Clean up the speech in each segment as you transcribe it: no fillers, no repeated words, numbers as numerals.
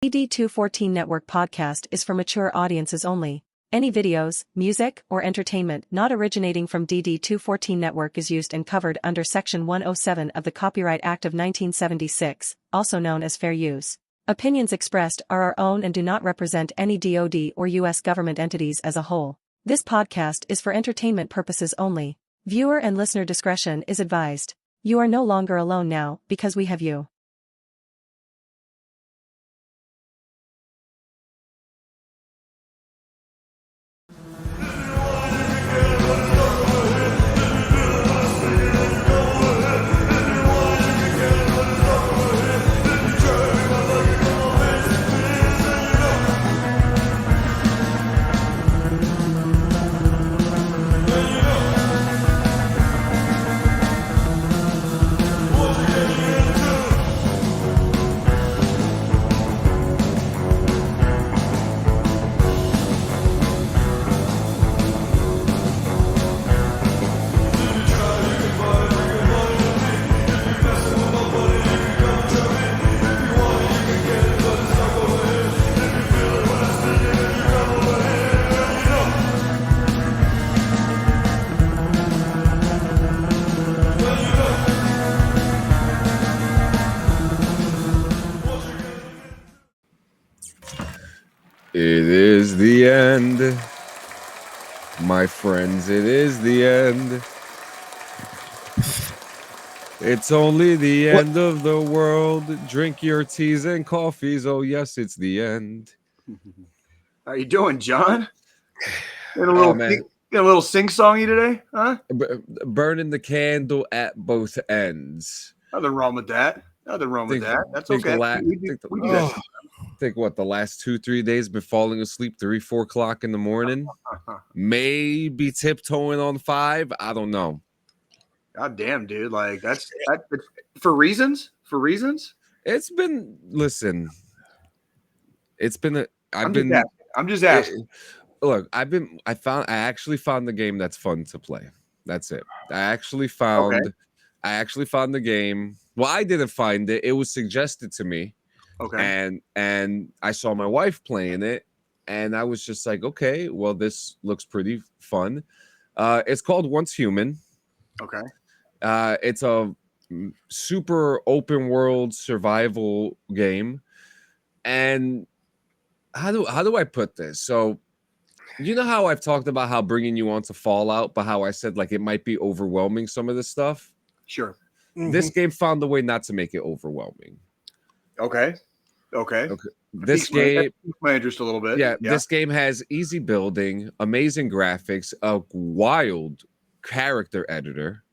DD214 Network podcast is for mature audiences only. Any videos, music, or entertainment not originating from DD214 Network is used and covered under Section 107 of the Copyright Act of 1976, also known as fair use. Opinions expressed are our own and do not represent any DoD or U.S. government entities as a whole. This podcast is for entertainment purposes only. Viewer and listener discretion is advised. You are no longer alone now because we have you. It is the end, my friends, it is the end. It's only the end of the world. Drink your teas and coffees. Oh, yes, it's the end. How you doing, John? Get a little sing-songy today, huh? Burning the candle at both ends. Nothing wrong with that. That's okay. Think what the last 2-3 days been falling asleep 3-4 o'clock in the morning, maybe tiptoeing on 5. I don't know. God damn, dude! Like that's for reasons. It's been I'm just asking. Look, I actually found the game that's fun to play. That's it. I actually found the game. Well, I didn't find it. It was suggested to me. Okay. And I saw my wife playing it, and I was just like, okay, well, this looks pretty fun. It's called Once Human. Okay. It's a super open world survival game. And how do I put this? So, you know how I've talked about how bringing you onto Fallout, but how I said like it might be overwhelming, some of this stuff? Sure. This game found a way not to make it overwhelming. Okay. This game piqued my interest a little bit. Yeah, this game has easy building, amazing graphics, a wild character editor.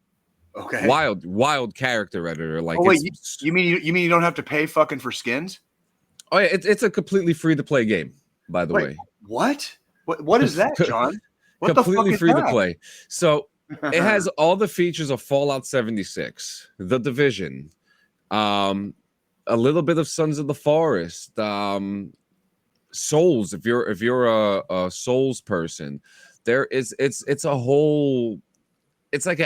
Okay. Wild character editor. Like, oh wait, you mean you don't have to pay fucking for skins? Oh yeah, it's a completely free to play game, by the way. What? What is that, John? What completely the fuck free is to play. So it has all the features of Fallout 76, The Division, a little bit of Sons of the Forest, Souls. If you're a Souls person, it's like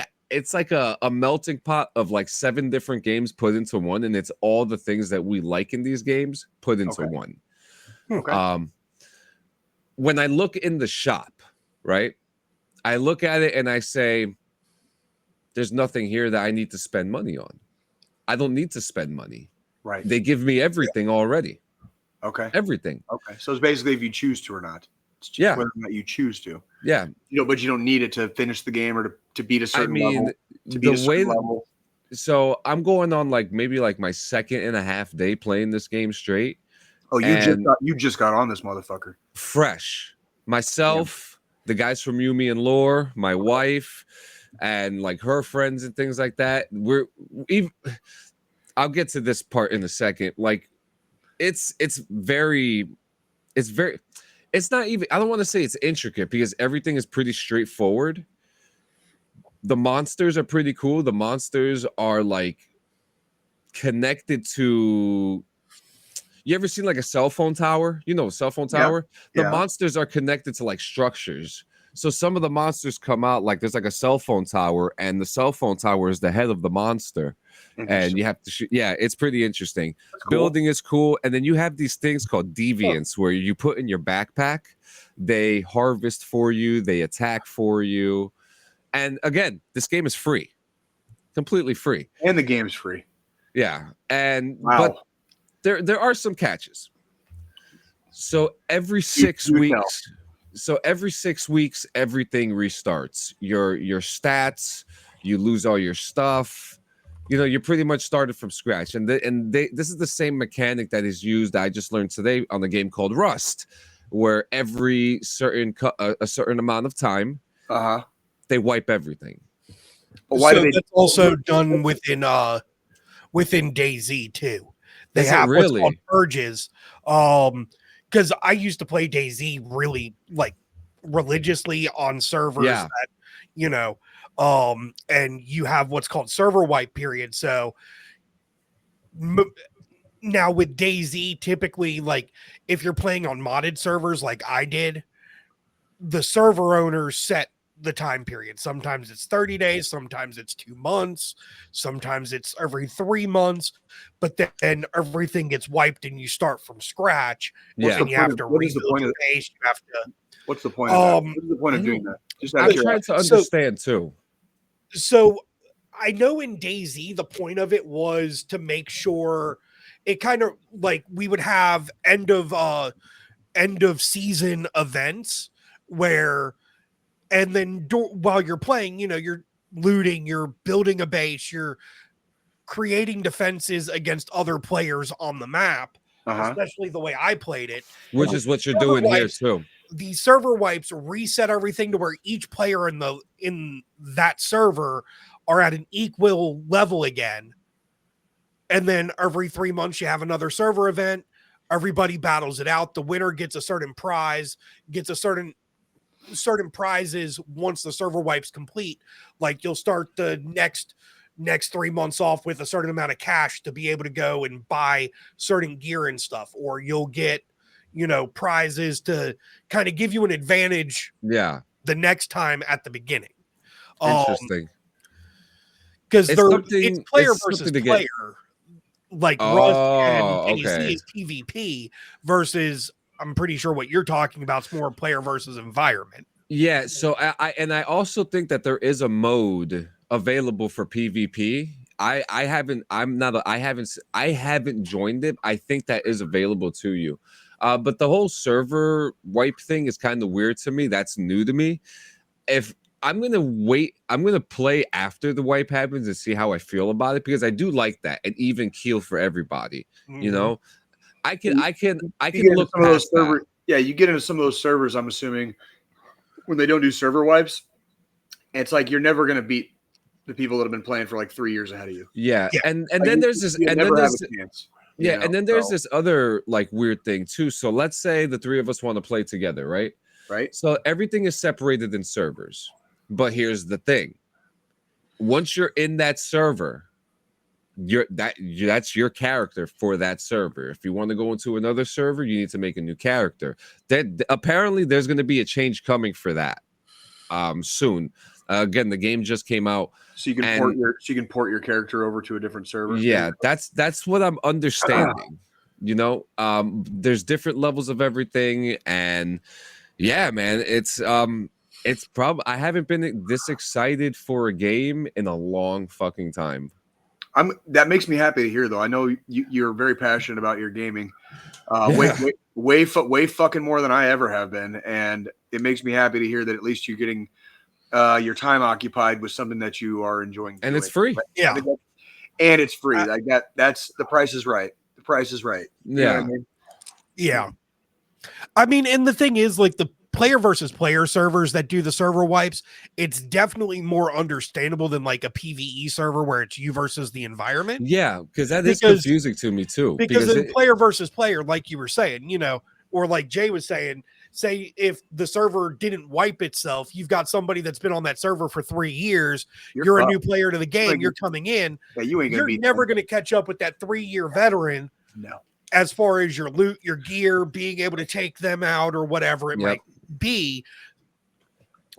a melting pot of like 7 different games put into one, and it's all the things that we like in these games put into one. Okay. When I look in the shop, right, I look at it and I say, there's nothing here that I need to spend money on. I don't need to spend money. Right. They give me everything already. Okay. Everything. Okay. So it's basically if you choose to or not. It's just whether or not you choose to. Yeah. But you don't need it to finish the game or to beat a certain level. To beat a certain level. So I'm going on maybe my 2.5 day playing this game straight. Oh, you just got on this motherfucker. Fresh. Myself, the guys from Yumi and Lore, my wife, and like her friends and things like that. I'll get to this part in a second. Like, it's not even, I don't want to say it's intricate because everything is pretty straightforward. The monsters are pretty cool. The monsters are like connected to, you ever seen like a cell phone tower? You know, a cell phone tower? The monsters are connected to like structures. So some of the monsters come out like there's like a cell phone tower, and the cell phone tower is the head of the monster, and you have to shoot. Yeah, it's pretty interesting. Cool. Building is cool, and then you have these things called deviants where you put in your backpack. They harvest for you, they attack for you, and again, this game is free, completely free, and the game's free. Yeah, and wow. But there are some catches. So every 6 weeks. So every 6 weeks, everything restarts. Your stats, you lose all your stuff. You know, you're pretty much started from scratch. And this is the same mechanic that is used. I just learned today on a game called Rust, where every certain a certain amount of time, they wipe everything. But why so that's also done within DayZ too. They have what's called purges. Because I used to play DayZ really like religiously on servers that, you know, and you have what's called server wipe period. So now with DayZ, typically, like if you're playing on modded servers like I did, the server owners set the time period. Sometimes it's 30 days, sometimes it's 2 months, sometimes it's every 3 months, but then everything gets wiped and you start from scratch. And you have to rebuild your base. You have to. What's the point of that? What's the point of doing that? I'm trying to understand too. So I know in DayZ, the point of it was to make sure it kind of like we would have end of season events where. And then while you're playing, you know, you're looting, you're building a base, you're creating defenses against other players on the map, especially the way I played it. Which is what you're doing here too. The server wipes reset everything to where each player in that server are at an equal level again. And then every 3 months you have another server event. Everybody battles it out. The winner gets a certain prize, gets a certain prizes once the server wipes complete. Like you'll start the next 3 months off with a certain amount of cash to be able to go and buy certain gear and stuff, or you'll get, you know, prizes to kind of give you an advantage the next time at the beginning. Interesting. Because it's player versus player. Like Rust and DayZ is PvP versus I'm pretty sure what you're talking about is more player versus environment. Yeah, so I also think that there is a mode available for PvP. I haven't joined it. I think that is available to you. But the whole server wipe thing is kind of weird to me. That's new to me. If I'm gonna wait, I'm gonna play after the wipe happens and see how I feel about it, because I do like that, an even keel for everybody. You know, I can look some of those servers. Yeah, you get into some of those servers, I'm assuming, when they don't do server wipes, it's like you're never going to beat the people that have been playing for like 3 years ahead of you. Yeah. And then there's this, and then there's and then there's this other like weird thing too. So let's say the three of us want to play together, right? Right. So everything is separated in servers. But here's the thing. Once you're in that server, that's your character for that server. If you want to go into another server, you need to make a new character. That apparently there's going to be a change coming for that soon. Again, the game just came out, so you can port your character over to a different server. Yeah, that's what I'm understanding. You know, there's different levels of everything, and yeah, man, it's probably I haven't been this excited for a game in a long fucking time. That makes me happy to hear, though. I know you're very passionate about your gaming, way fucking more than I ever have been, and it makes me happy to hear that at least you're getting your time occupied with something that you are enjoying, and it's free. And it's free. Like that. That's the price is right. The price is right. You know what I mean? Yeah. I mean, and the thing is, like the player versus player servers that do the server wipes, it's definitely more understandable than like a PvE server where it's you versus the environment. Yeah, because that is confusing to me too. Because in player versus player, like you were saying, you know, or like Jay was saying, say if the server didn't wipe itself, you've got somebody that's been on that server for 3 years, you're a new player to the game, you're coming in, you're never going to catch up with that 3-year veteran. No. As far as your loot, your gear, being able to take them out or whatever it might be.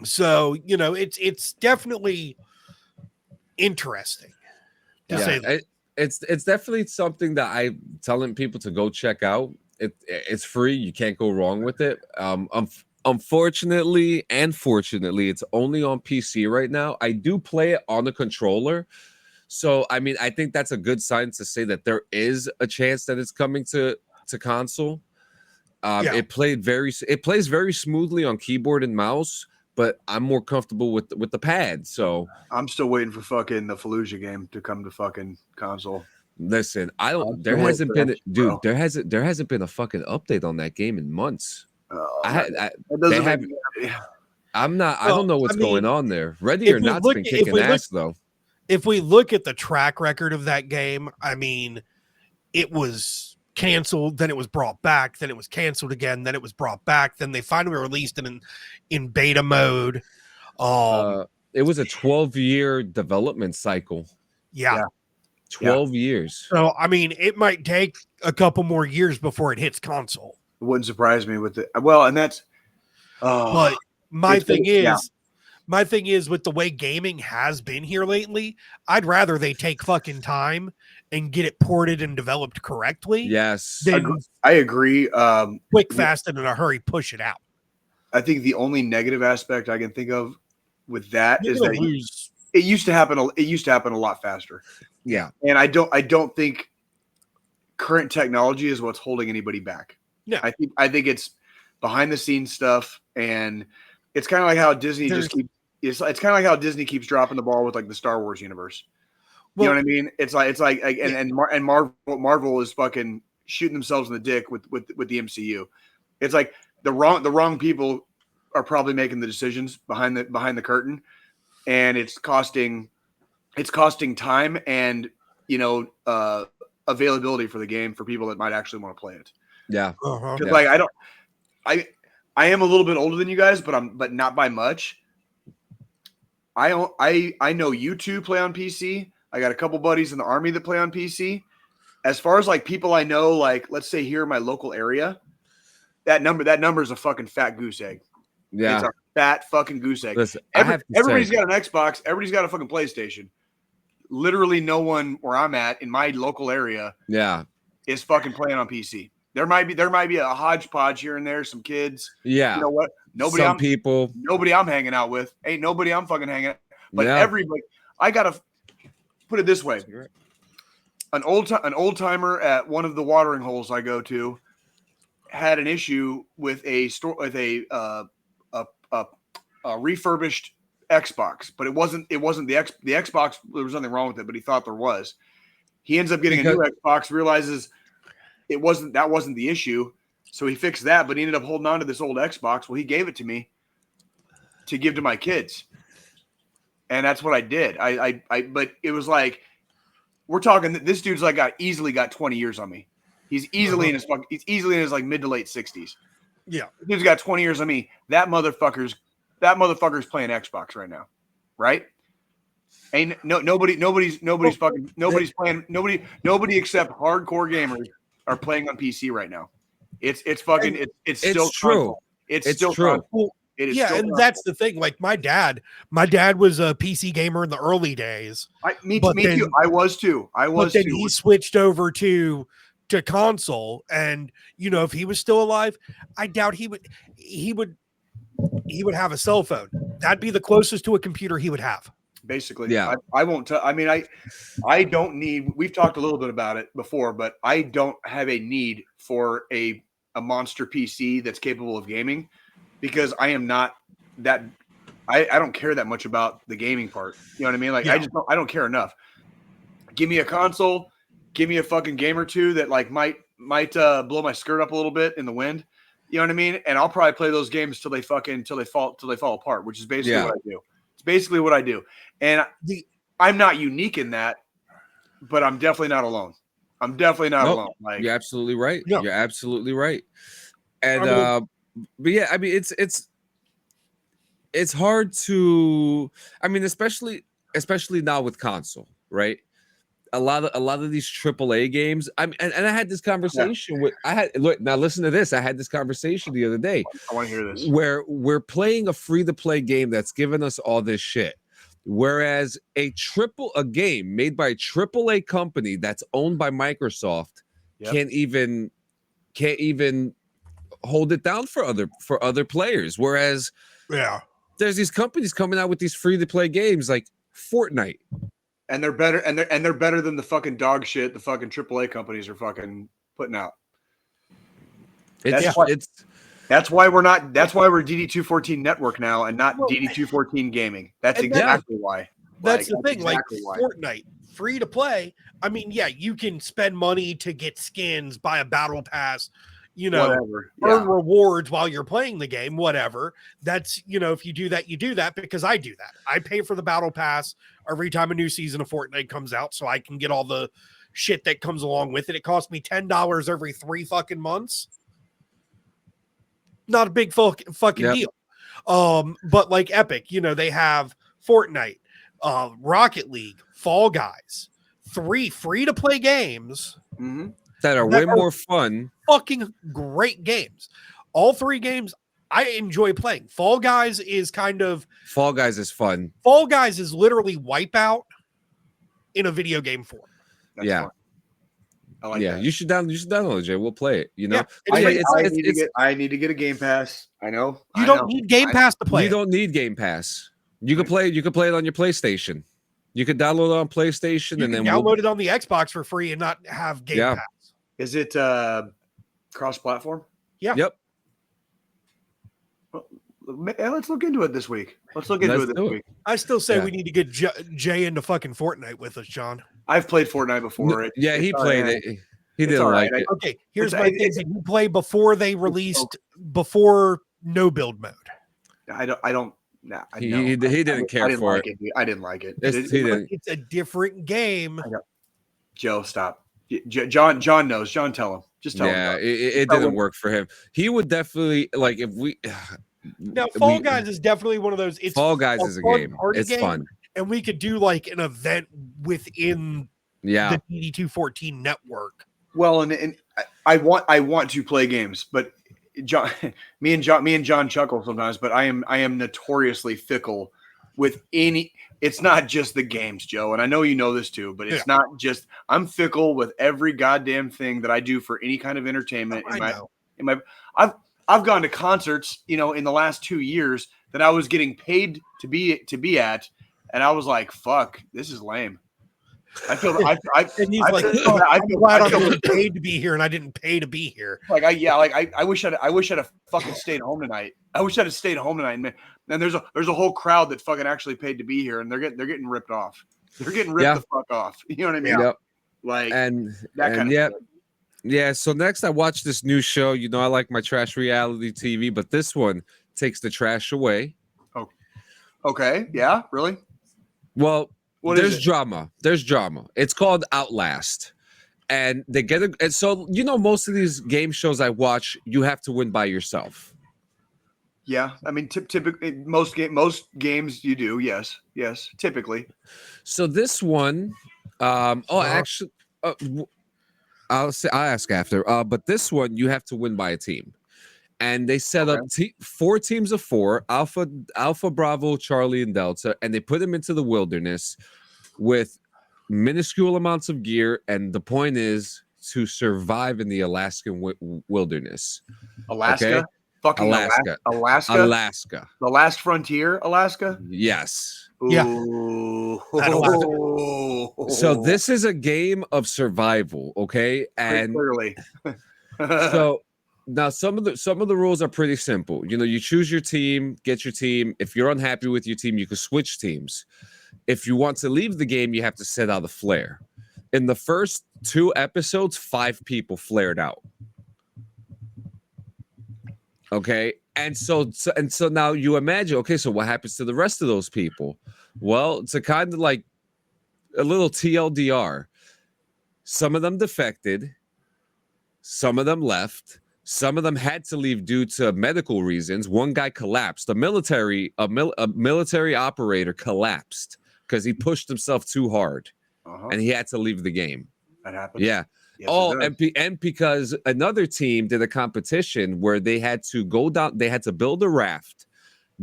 So, it's definitely interesting to say. It's definitely something that I'm telling people to go check out. It's free. You can't go wrong with it. Unfortunately and fortunately, it's only on PC right now. I do play it on the controller. So, I mean, I think that's a good sign to say that there is a chance that it's coming to console. It plays very smoothly on keyboard and mouse, but I'm more comfortable with the pad. So I'm still waiting for fucking the Fallujah game to come to fucking console. listen, I I'm don't. There still waiting hasn't for been, that shit, dude. bro. There hasn't been a fucking update on that game in months. That They doesn't make have. me happy. I'm not. I Well, don't know what's I mean, going on there. Ready or Not's been kicking ass though. if we look at the track record of that game, I mean, it was canceled, then it was brought back, then it was canceled again, then it was brought back, then they finally released it in beta mode. It was a 12-year development cycle. Yeah. 12 years. So, I mean, it might take a couple more years before it hits console. It wouldn't surprise me with it. Well, and that's. But my thing is with the way gaming has been here lately, I'd rather they take fucking time and get it ported and developed correctly. Yes. Than I agree. Quick, fast, and in a hurry, push it out. I think the only negative aspect I can think of with that is that lose. It used to happen. It used to happen a lot faster. Yeah. And I don't think current technology is what's holding anybody back. No. I think it's behind the scenes stuff, and it's kind of like how Disney it's kind of like how Disney keeps dropping the ball with like the Star Wars universe. You know what I mean? It's like and Marvel is fucking shooting themselves in the dick with the MCU. It's like the wrong people are probably making the decisions behind the curtain, and it's costing time and availability for the game for people that might actually want to play it. Yeah. Because like I am a little bit older than you guys, but not by much. I know you two play on PC. I got a couple buddies in the Army that play on PC. As far as like people I know, like let's say here in my local area, that number is a fucking fat goose egg. Yeah. It's a fat fucking goose egg. Listen, everybody's got an Xbox. Everybody's got a fucking PlayStation. Literally no one where I'm at in my local area is fucking playing on PC. There might be a hodgepodge here and there, some kids. Yeah. You know what? Nobody I'm hanging out with. Ain't nobody I'm fucking hanging out. But everybody, I gotta put it this way. An old timer at one of the watering holes I go to had an issue with a refurbished Xbox, but it wasn't the Xbox. There was nothing wrong with it, but he thought there was. He ends up getting a new Xbox, realizes that wasn't the issue, so he fixed that. But he ended up holding on to this old Xbox. Well, he gave it to me to give to my kids, and that's what I did. But it was like we're talking. This dude's like easily got 20 years on me. He's easily in his like mid to late 60s. Yeah, this dude's got 20 years on me. That motherfucker's playing Xbox right now, right? Ain't nobody except hardcore gamers are playing on PC right now. It's still true. It's still true. It is and that's the thing. Like my dad was a PC gamer in the early days. Me too. I was too. But then he switched over to console, and if he was still alive, I doubt he would have a cell phone. That'd be the closest to a computer he would have. Basically, yeah. I won't. I don't need. We've talked a little bit about it before, but I don't have a need for a monster PC that's capable of gaming, because I am not that. I don't care that much about the gaming part. You know what I mean? Like I don't care enough. Give me a console. Give me a fucking game or two that like might blow my skirt up a little bit in the wind. You know what I mean? And I'll probably play those games till they fall apart, which is basically what I do. It's basically what I do. And I'm not unique in that, but I'm definitely not alone. Alone. Like, you're absolutely right. Yeah. You're absolutely right. And but yeah, I mean it's hard to, I mean, especially now with console, right? a lot of these AAA games. And I had this conversation now listen to this. I had this conversation the other day. I want to hear this. Where we're playing a free-to-play game that's given us all this shit. Whereas a game made by a AAA company that's owned by Microsoft can't even hold it down for other players. Whereas there's these companies coming out with these free-to-play games like Fortnite. And they're better, and they're better than the fucking dog shit the fucking AAA companies are fucking putting out. That's why we're DD214 Network now and not DD214 Gaming. That's exactly why. That's the thing. Exactly like Fortnite, free to play. I mean, yeah, you can spend money to get skins, buy a battle pass, earn rewards while you're playing the game, whatever. That's, if you do that, you do that, because I do that. I pay for the battle pass every time a new season of Fortnite comes out so I can get all the shit that comes along with it. It costs me $10 every 3 fucking months. Not a big fucking deal. But like Epic, they have Fortnite, Rocket League, Fall Guys, 3 free-to-play games that are way more fun. Fucking great games. All 3 games I enjoy playing. Fall Guys is fun. Fall Guys is literally Wipeout in a video game form. That's fun. I like that. You should download it, Jay. We'll play it. I need to get a Game Pass. I know. You don't need Game Pass to play. You don't need Game Pass. You can play it on your PlayStation. You could download it on PlayStation and then download it on the Xbox for free and not have Game Pass. Is it cross-platform? Yeah. Yep. Well, let's look into it this week. I still say we need to get Jay into fucking Fortnite with us, John. I've played Fortnite before. He played it. He didn't like it. Okay, here's my thing. Did you play before they released before no build mode? I don't. Nah, he didn't care for it. I didn't like it. It's a different game. Joe, stop. John knows. John, tell him. Just tell him. Yeah, it didn't work for him. He would definitely like if we. Now, Fall Guys is definitely one of those. Fall Guys is a game. It's fun, and we could do like an event within the DD214 network. Well, and I want to play games, but John, me and John chuckle sometimes, but I am notoriously fickle with any. It's not just the games, Joe, and I know you know this too, but it's not just. I'm fickle with every goddamn thing that I do for any kind of entertainment. I've gone to concerts, in the last 2 years that I was getting paid to be at, and I was like, "Fuck, this is lame." I feel glad I'm getting paid to be here, and I didn't pay to be here. I wish I'd have fucking stayed home tonight. I wish I'd have stayed home tonight, man. And there's a whole crowd that fucking actually paid to be here, and they're getting ripped off. They're getting ripped the fuck off. You know what I mean? Yep. Like and that kind of thing. Yeah, so next I watched this new show. I like my trash reality TV, but this one takes the trash away. Oh, okay. Yeah, really? Well, there's drama. There's drama. It's called Outlast. And they get it. And so, most of these game shows I watch, you have to win by yourself. Yeah. I mean, typically, most games you do. Yes. Typically. So this one, actually, I'll ask after. But this one, you have to win by a team, and they set up 4 teams of 4: Alpha, Bravo, Charlie, and Delta, and they put them into the wilderness with minuscule amounts of gear. And the point is to survive in the Alaskan wilderness. Alaska, okay? Fucking Alaska. The last frontier, Alaska. Yes. Yeah. So this is a game of survival, okay? And clearly. So now some of the rules are pretty simple. You choose your team, get your team. If you're unhappy with your team, you can switch teams. If you want to leave the game, you have to set out a flare. In the first 2 episodes, 5 people flared out. Okay. And so now you imagine, okay, so what happens to the rest of those people? Well, it's a kind of like a little TLDR. Some of them defected. Some of them left. Some of them had to leave due to medical reasons. One guy collapsed. A military operator collapsed because he pushed himself too hard. and he had to leave the game. That happens. Yeah. Yes, and because another team did a competition where they had to go down, they had to build a raft,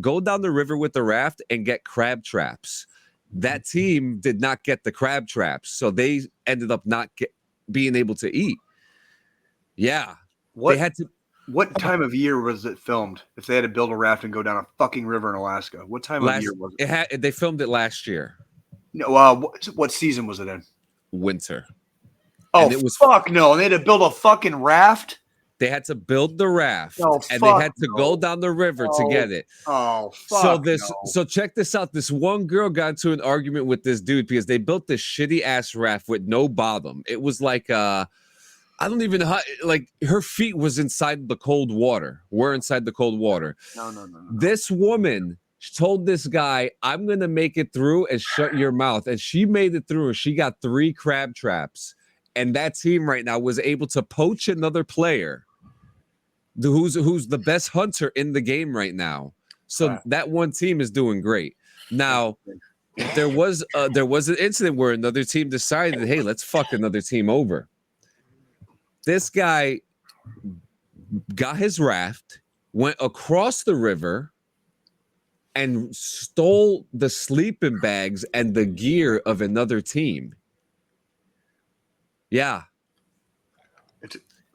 go down the river with the raft, and get crab traps. That team did not get the crab traps, so they ended up not being able to eat. Yeah. They had to. What time of year was it filmed? If they had to build a raft and go down a fucking river in Alaska, what time of year was it? They filmed it last year. No, what season was it in? Winter. Oh, fuck no. And they had to build a fucking raft? They had to build the raft, and they had to go down the river to get it. Oh, fuck So check this out. This one girl got into an argument with this dude because they built this shitty ass raft with no bottom. It was like I don't even know how, like her feet was inside the cold water. We're inside the cold water. No. This woman told this guy, I'm gonna make it through and shut your mouth. And she made it through, and she got 3 crab traps. And that team right now was able to poach another player who's the best hunter in the game right now. So that one team is doing great. Now, there was an incident where another team decided, hey, let's fuck another team over. This guy got his raft, went across the river, and stole the sleeping bags and the gear of another team. Yeah.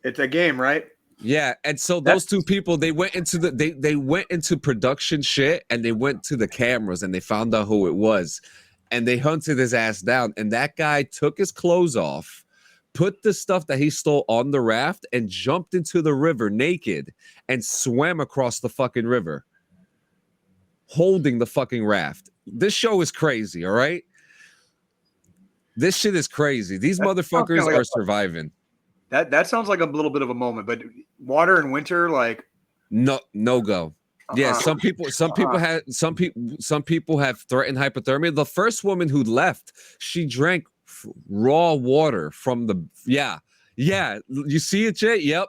It's a game, right? Yeah, and so those two people, they went into they went into production shit, and they went to the cameras and they found out who it was, and they hunted his ass down. And that guy took his clothes off, put the stuff that he stole on the raft, and jumped into the river naked and swam across the fucking river, holding the fucking raft. This show is crazy, all right? This shit is crazy. These motherfuckers are surviving. That sounds like a little bit of a moment, but water in winter, like no go. Yeah, some people have threatened hypothermia. The first woman who left, she drank raw water from the yeah. You see it, Jay? Yep.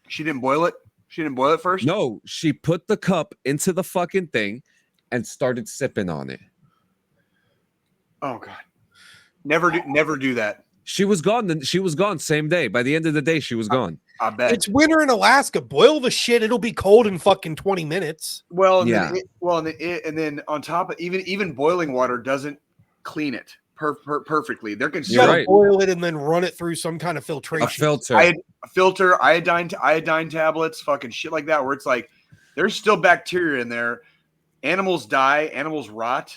She didn't boil it. She didn't boil it first. No, she put the cup into the fucking thing and started sipping on it. Oh God. Never do that. She was gone. She was gone same day. By the end of the day, she was gone. I bet. It's winter in Alaska. Boil the shit. It'll be cold in fucking 20 minutes. Well, yeah. And then on top of even boiling water doesn't clean it perfectly. They're you gotta boil it and then run it through some kind of filtration. A filter. Iodine tablets, fucking shit like that, where it's like there's still bacteria in there. Animals die. Animals rot.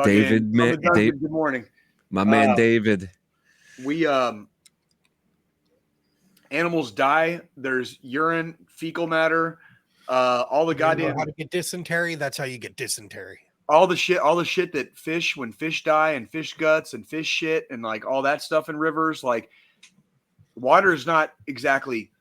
David, good morning. My man David. We animals die. There's urine, fecal matter, all the goddamn how to get dysentery. That's how you get dysentery. All the shit that when fish die, and fish guts and fish shit and like all that stuff in rivers. Like water is not exactly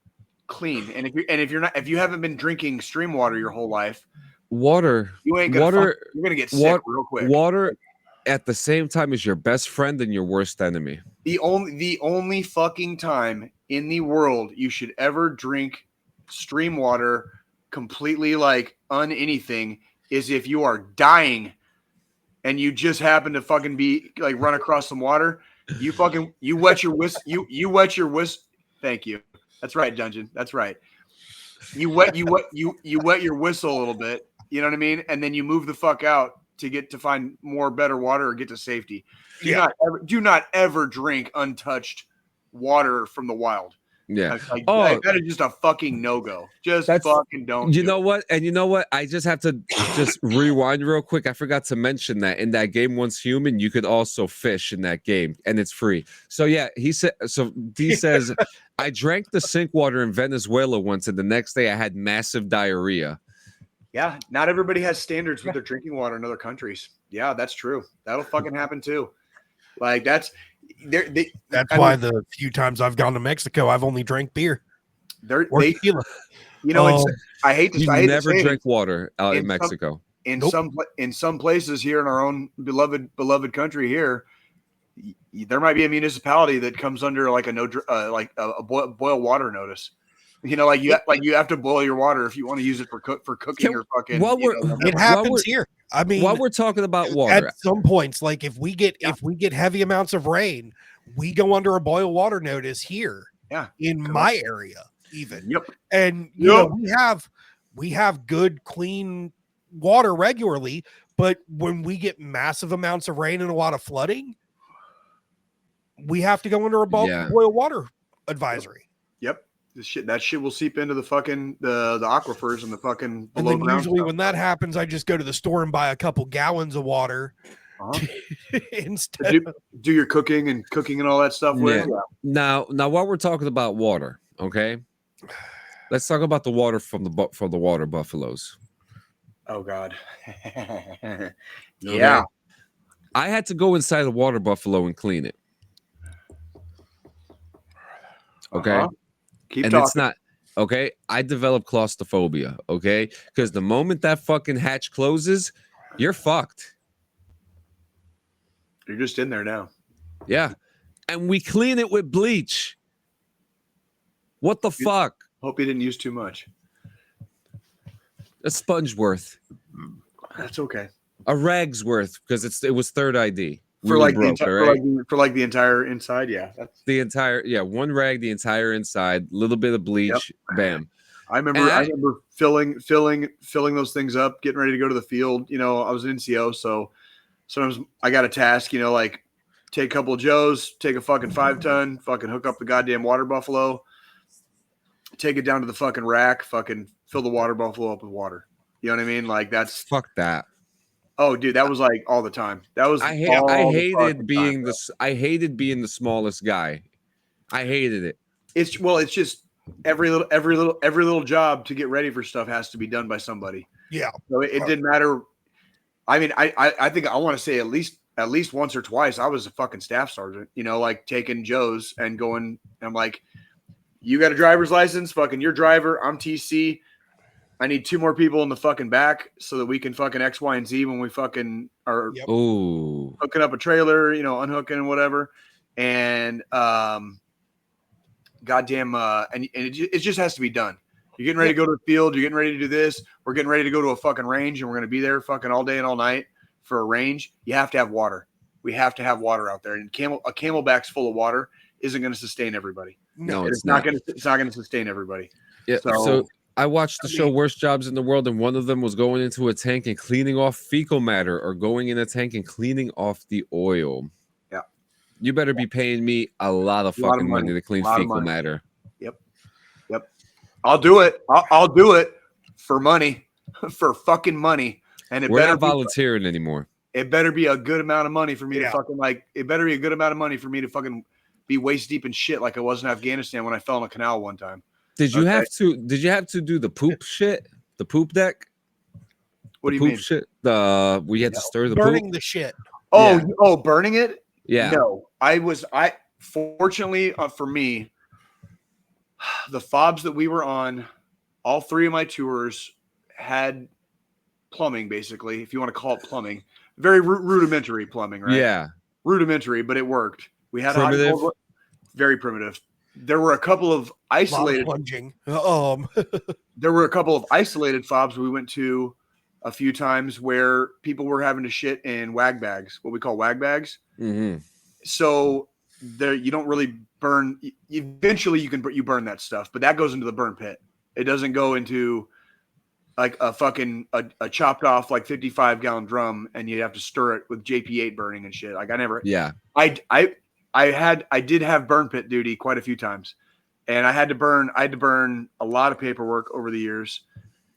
clean. And if you haven't been drinking stream water your whole life, you're gonna get sick real quick. Water at the same time is your best friend and your worst enemy. The only fucking time in the world you should ever drink stream water completely like anything is if you are dying and you just happen to fucking be like run across some water. You wet your whistle. Thank you. That's right, Dungeon. That's right. You wet your whistle a little bit. You know what I mean? And then you move the fuck out to find more better water or get to safety. Do not ever drink untouched water from the wild. Yeah. That is just a fucking no-go. Fucking don't. You know what? And you know what? I just have to just rewind real quick. I forgot to mention that in that game, Once Human, you could also fish in that game and it's free. So yeah, D says, I drank the sink water in Venezuela once and the next day I had massive diarrhea. Yeah, not everybody has standards with their drinking water in other countries. Yeah, that's true. That'll fucking happen too. Like that's why the few times I've gone to Mexico, I've only drank beer. Tequila. You know, I hate to never drink water out in Mexico. In some places here in our own beloved country here, there might be a municipality that comes under like a boil water notice. You know, like you have to boil your water if you want to use it for cooking or fucking. It happens here. I mean, while we're talking about water, at some points, like if we get heavy amounts of rain, we go under a boil water notice here. Yeah, in my area, even. Yep. And you know, we have good, clean water regularly, but when we get massive amounts of rain and a lot of flooding, we have to go under a boil water advisory. Yep. That shit will seep into the fucking the aquifers and the fucking and then usually when that happens, I just go to the store and buy a couple gallons of water instead. Do your cooking and all that stuff with. Yeah. Now while we're talking about water, okay, let's talk about the water from the water buffaloes. Oh God. Yeah. Okay? I had to go inside a water buffalo and clean it. Okay. Keep and talking. It's not okay. I developed claustrophobia. Okay, because the moment that fucking hatch closes, you're fucked. You're just in there now. Yeah, and we clean it with bleach. What the fuck? Hope you didn't use too much. A sponge worth. That's okay. A rag's worth because it was third ID. For like the entire inside, yeah. That's the entire one rag, the entire inside, little bit of bleach, bam. I remember filling those things up, getting ready to go to the field. You know, I was an NCO, so sometimes I got a task, you know, like take a couple of Joes, take a fucking 5-ton, fucking hook up the goddamn water buffalo, take it down to the fucking rack, fucking fill the water buffalo up with water. You know what I mean? Like that's fuck that. Oh, dude, that was like all the time. That was I hated being the smallest guy. I hated it. It's just every little job to get ready for stuff has to be done by somebody. Yeah. So it didn't matter. I mean, I think I want to say at least once or twice I was a fucking staff sergeant, you know, like taking Joe's and going. I'm like, you got a driver's license? Fucking your driver. I'm TC. I need 2 more people in the fucking back so that we can fucking X, Y, and Z when we fucking are hooking up a trailer, you know, unhooking and whatever. And goddamn, and it just has to be done. You're getting ready to go to the field. You're getting ready to do this. We're getting ready to go to a fucking range, and we're going to be there fucking all day and all night for a range. You have to have water. We have to have water out there. And a camelback's full of water isn't going to sustain everybody. No, it's not going to sustain everybody. Yeah. So I watched the show Worst Jobs in the World, and one of them was going into a tank and cleaning off fecal matter, or going in a tank and cleaning off the oil. Yeah. You better be paying me a lot of fucking money to clean fecal matter. Yep. I'll do it. I'll do it for money, for fucking money. And we're not volunteering anymore. It better be a good amount of money for me to fucking it better be a good amount of money for me to fucking be waist deep in shit like I was in Afghanistan when I fell in a canal one time. Did you have to do the poop shit? The poop deck? What do you mean? Shit? We had to stir the burning poop? the shit. Oh, burning it? Yeah. No. Fortunately for me, the fobs that we were on, all 3 of my tours had plumbing, basically, if you want to call it plumbing. Very rudimentary plumbing, right? Yeah. Rudimentary, but it worked. We had primitive. Very primitive. There were a couple of isolated there were a couple of isolated fobs we went to a few times where people were having to shit in wag bags, what we call wag bags. Mm-hmm. So there, you don't really burn. Eventually, you burn that stuff, but that goes into the burn pit. It doesn't go into like a fucking a chopped off like 55-gallon drum, and you have to stir it with JP8 burning and shit. Like I never. Yeah. I did have burn pit duty quite a few times, and I had to burn a lot of paperwork over the years.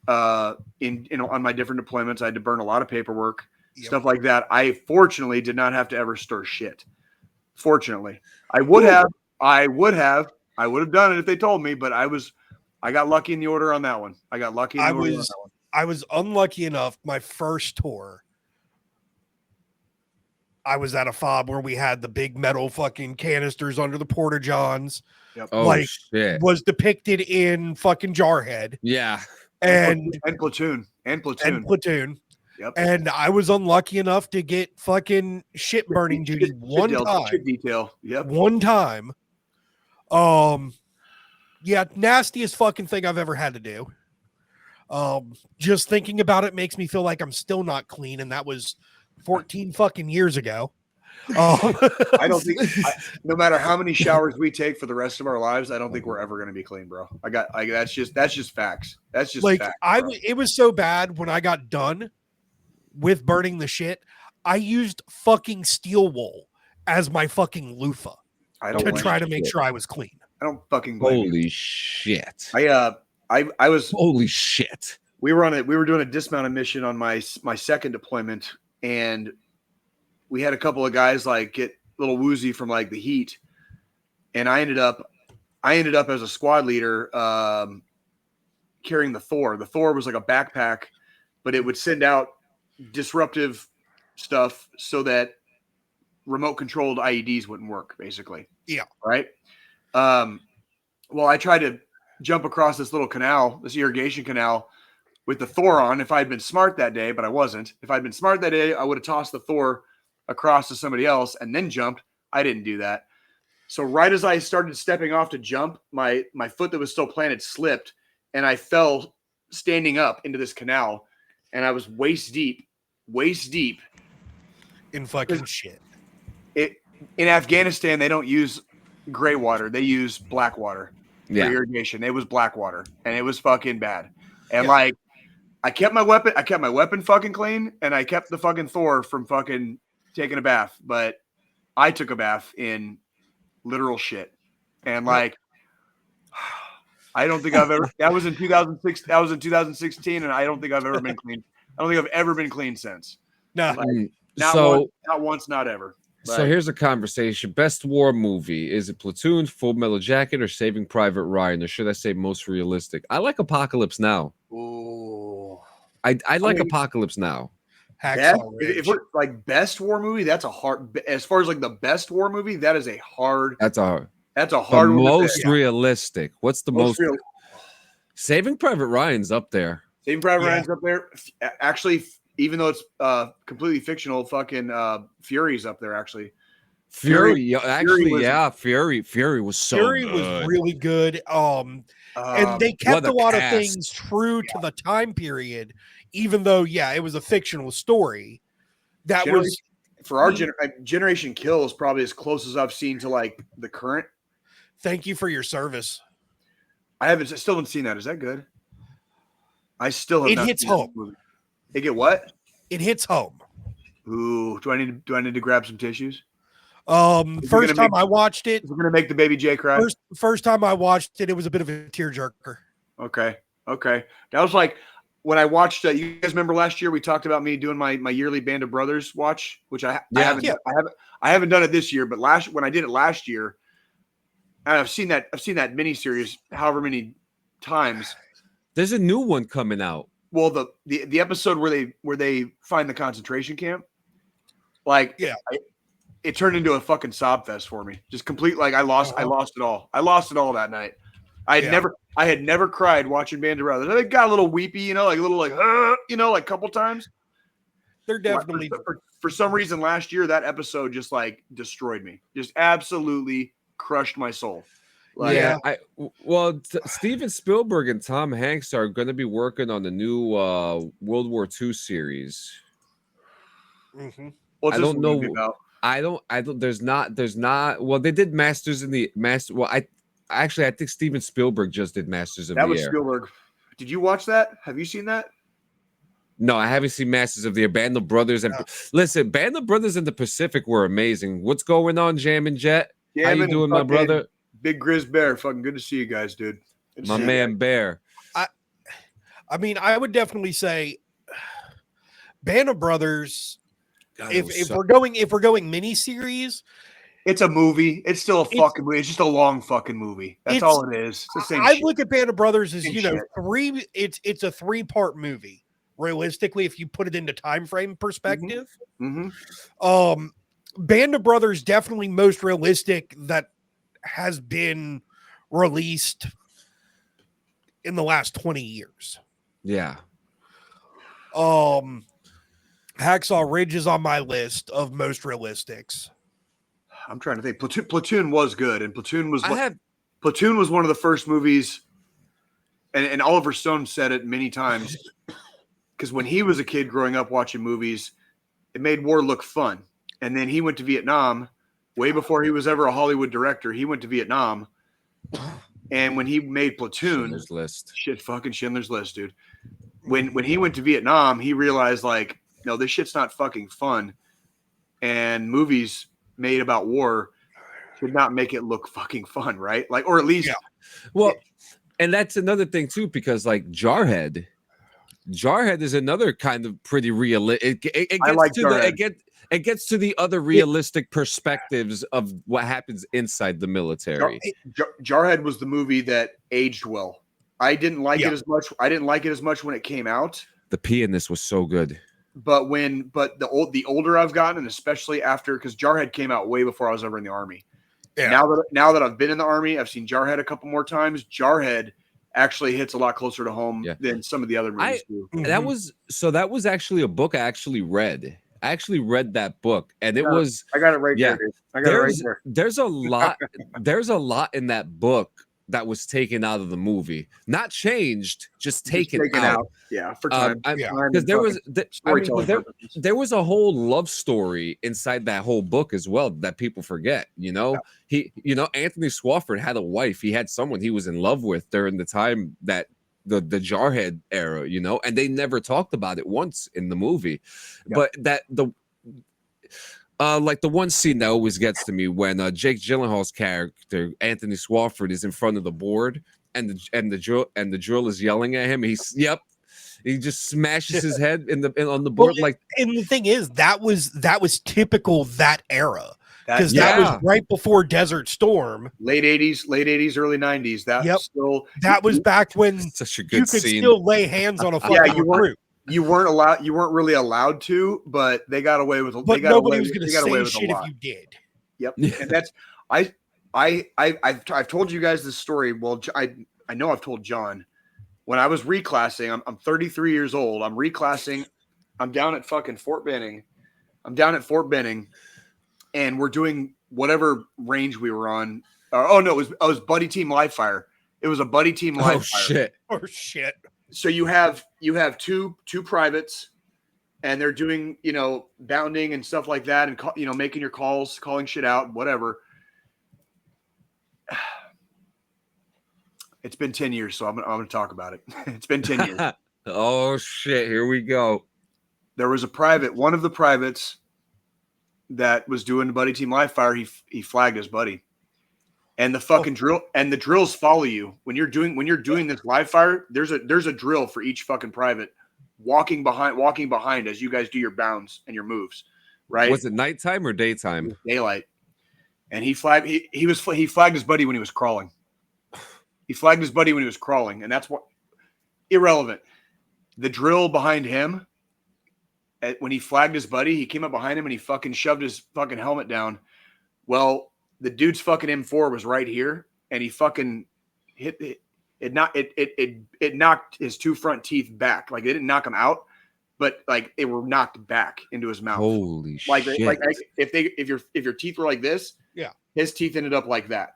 On my different deployments, I had to burn a lot of paperwork, stuff like that. I fortunately did not have to ever stir shit. Fortunately, I would have done it if they told me, but I got lucky in the order on that one. I was unlucky enough. My first tour, I was at a fob where we had the big metal fucking canisters under the porta johns. Yep. Oh, shit. Was depicted in fucking Jarhead. Yeah. And Platoon. Yep. And I was unlucky enough to get fucking shit burning duty one time. Shit detail. Yep. One time. Yeah, nastiest fucking thing I've ever had to do. Just thinking about it makes me feel like I'm still not clean, and that was 14 fucking years ago. I don't think, no matter how many showers we take for the rest of our lives, I don't think we're ever going to be clean, bro. That's just facts. That's just like facts, it was so bad when I got done with burning the shit. I used fucking steel wool as my fucking loofah to try to make sure I was clean. I don't fucking blame you. Holy shit! I was holy shit. We were doing a dismounted mission on my second deployment, and we had a couple of guys like get a little woozy from like the heat, and I ended up as a squad leader carrying the Thor. The Thor was like a backpack, but it would send out disruptive stuff so that remote controlled IEDs wouldn't work, basically. Yeah. Right. Well, I tried to jump across this little canal, this irrigation canal, with the Thor on. If I'd been smart that day, but I wasn't. If I'd been smart that day, I would have tossed the Thor across to somebody else and then jumped. I didn't do that. So right as I started stepping off to jump, my foot that was still planted slipped, and I fell standing up into this canal, and I was waist deep in fucking shit. In Afghanistan, they don't use gray water. They use black water for irrigation. It was black water, and it was fucking bad. And like, I kept my weapon fucking clean, and I kept the fucking Thor from fucking taking a bath. But I took a bath in literal shit, and like, I don't think I've ever. That was in 2006. That was in 2016, and I don't think I've ever been clean. I don't think I've ever been clean since. No, like, not once, not ever. So here's a conversation. Best war movie. Is it Platoon, Full Metal Jacket, or Saving Private Ryan? Or should I say most realistic? I like Apocalypse Now. Ooh. I like Apocalypse Now. If we're like best war movie, that's a hard, as far as like the best war movie, that is a hard. That's a hard one. Most realistic. What's the most real? Saving Private Ryan's up there. Saving Private Ryan's up there. Actually, even though it's completely fictional, fucking Fury's up there. Actually, Fury was so Fury good. Was really good. And they kept a lot of things true to the time period, even though it was a fictional story. That was for our Generation Kill is probably as close as I've seen to like the current. Thank you for your service. I still haven't seen that. Is that good? I still have. It hits home. They get what? It hits home. Ooh, do I need to grab some tissues? First time I watched it, we're gonna make the baby J cry. First time I watched it, it was a bit of a tearjerker. Okay. That was like when I watched. You guys remember last year we talked about me doing my yearly Band of Brothers watch, which I haven't done it this year, but when I did it last year, I've seen that miniseries however many times. There's a new one coming out. Well, the episode where they find the concentration camp, like it turned into a fucking sob fest for me. Just complete I lost it all. I lost it all that night. I had never cried watching Band of Brothers. I got a little weepy, like a little like a couple times. They're definitely for some reason last year that episode just like destroyed me. Just absolutely crushed my soul. Steven Spielberg and Tom Hanks are going to be working on the new World War II series. Mm-hmm. I don't know. I don't. There's not. Well, they did Masters in the Master. Well, I think Steven Spielberg just did Masters of the Air. That was Spielberg. Did you watch that? Have you seen that? No, I haven't seen Masters of the Air. Band of Brothers and listen, Band of Brothers in the Pacific were amazing. What's going on, Jam and Jet? How you doing, my brother? Big Grizz Bear, fucking good to see you guys, dude. My man Bear. I mean, I would definitely say Band of Brothers. God, if we're going miniseries, it's a movie. It's still a fucking movie. It's just a long fucking movie. That's all it is. It's the same shit. Look at Band of Brothers as three. It's a 3-part movie. Realistically, if you put it into time frame perspective, Band of Brothers definitely most realistic that has been released in the last 20 years. Yeah. Hacksaw Ridge is on my list of most realistics. I'm trying to think. Platoon was good, and Platoon was one of the first movies. and Oliver Stone said it many times, because when he was a kid growing up watching movies, it made war look fun. And then he went to Vietnam way before he was ever a Hollywood director. He went to Vietnam. And when he made Platoon, Schindler's List. fucking Schindler's List, dude. When he went to Vietnam, he realized, like, no, this shit's not fucking fun. And movies made about war should not make it look fucking fun, right? Like, or at least, Well, and that's another thing too, because like Jarhead is another kind of pretty realistic. It I gets like to Jarhead. it gets to the other realistic perspectives of what happens inside the military. Jarhead was the movie that aged well. I didn't like it as much. I didn't like it as much when it came out. The pianist was so good. But the older I've gotten, and especially after, because Jarhead came out way before I was ever in the Army. Yeah. Now that I've been in the Army, I've seen Jarhead a couple more times. Jarhead actually hits a lot closer to home than some of the other movies do. That was actually a book I actually read. I actually read that book, and it was. I got it right there. Dude. I got it right there. There's a lot. There's a lot in that book that was taken out of the movie, not changed, just taken out. Yeah, for time. Because there was a whole love story inside that whole book as well that people forget. Anthony Swofford had a wife. He had someone he was in love with during the time that the Jarhead era, and they never talked about it once in the movie. But like the one scene that always gets to me when Jake Gyllenhaal's character Anthony Swofford is in front of the board and the drill is yelling at him. He just smashes his head on the board. And the thing is, that was typical that era, because that was right before Desert Storm, late 80s, early 90s. That was back when such a good scene. Still lay hands on a fucking recruit. You weren't really allowed to, but they got away with. But nobody was going to say shit if you did. Yep, and that's I've told you guys this story. Well, I know I've told John. When I was reclassing, I'm 33 years old. I'm reclassing. I'm down at fucking Fort Benning. And we're doing whatever range we were on. It was buddy team live fire. It was a buddy team live fire. Oh shit. So you have two privates, and they're doing, bounding and stuff like that, and making your calls, calling shit out, whatever. It's been 10 years, so I'm going to talk about it. It's been 10 years. Oh shit, here we go. There was a private, one of the privates that was doing the buddy team live fire. He flagged his buddy. And the fucking drill and the drills follow you when you're doing this live fire. There's a drill for each fucking private walking behind as you guys do your bounds and your moves. Right? Was it nighttime or daytime? Daylight. And he flagged his buddy when he was crawling. He flagged his buddy when he was crawling, and that's what irrelevant. The drill behind him, when he flagged his buddy, he came up behind him and he fucking shoved his fucking helmet down. Well, the dude's fucking M4 was right here, and he fucking hit it. It knocked his two front teeth back. Like, it didn't knock him out, but like they were knocked back into his mouth. Holy shit! Like if your teeth were like this, his teeth ended up like that.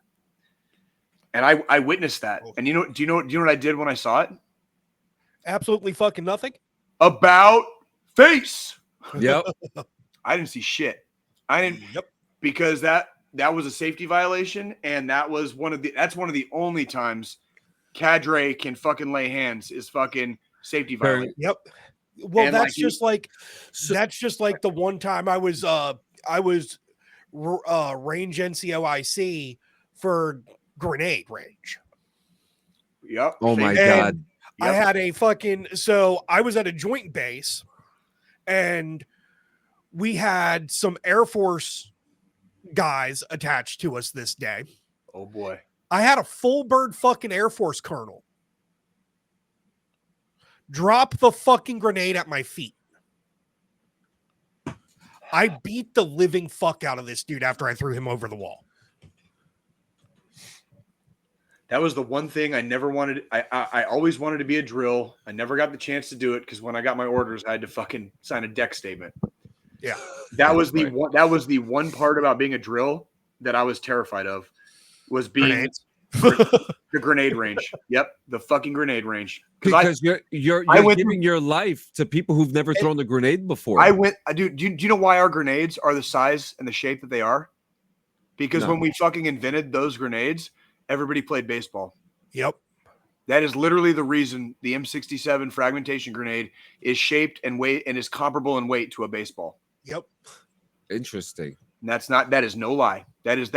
And I witnessed that. And do you know what I did when I saw it? Absolutely fucking nothing. About face. Yep. I didn't see shit. I didn't. Yep. Because that was a safety violation, and that's one of the only times cadre can fucking lay hands is fucking safety violation. Yep. Well, and that's just like the one time I was range NCOIC for grenade range. Yep. Oh my God. I had I was at a joint base, and we had some Air Force guys attached to us this day. Oh boy. I had a full bird fucking Air Force colonel drop the fucking grenade at my feet. I beat the living fuck out of this dude after I threw him over the wall. That was the one thing I never wanted. I always wanted to be a drill. I never got the chance to do it because when I got my orders, I had to fucking sign a deck statement. Yeah. That was the one part about being a drill that I was terrified of, was being The grenade range. Yep, the fucking grenade range. Because you're giving your life to people who've never thrown a grenade before. Do you know why our grenades are the size and the shape that they are? Because when we fucking invented those grenades, everybody played baseball. Yep. That is literally the reason the M67 fragmentation grenade is shaped and weight and is comparable in weight to a baseball. Yep. And Interesting. that is no lie. That is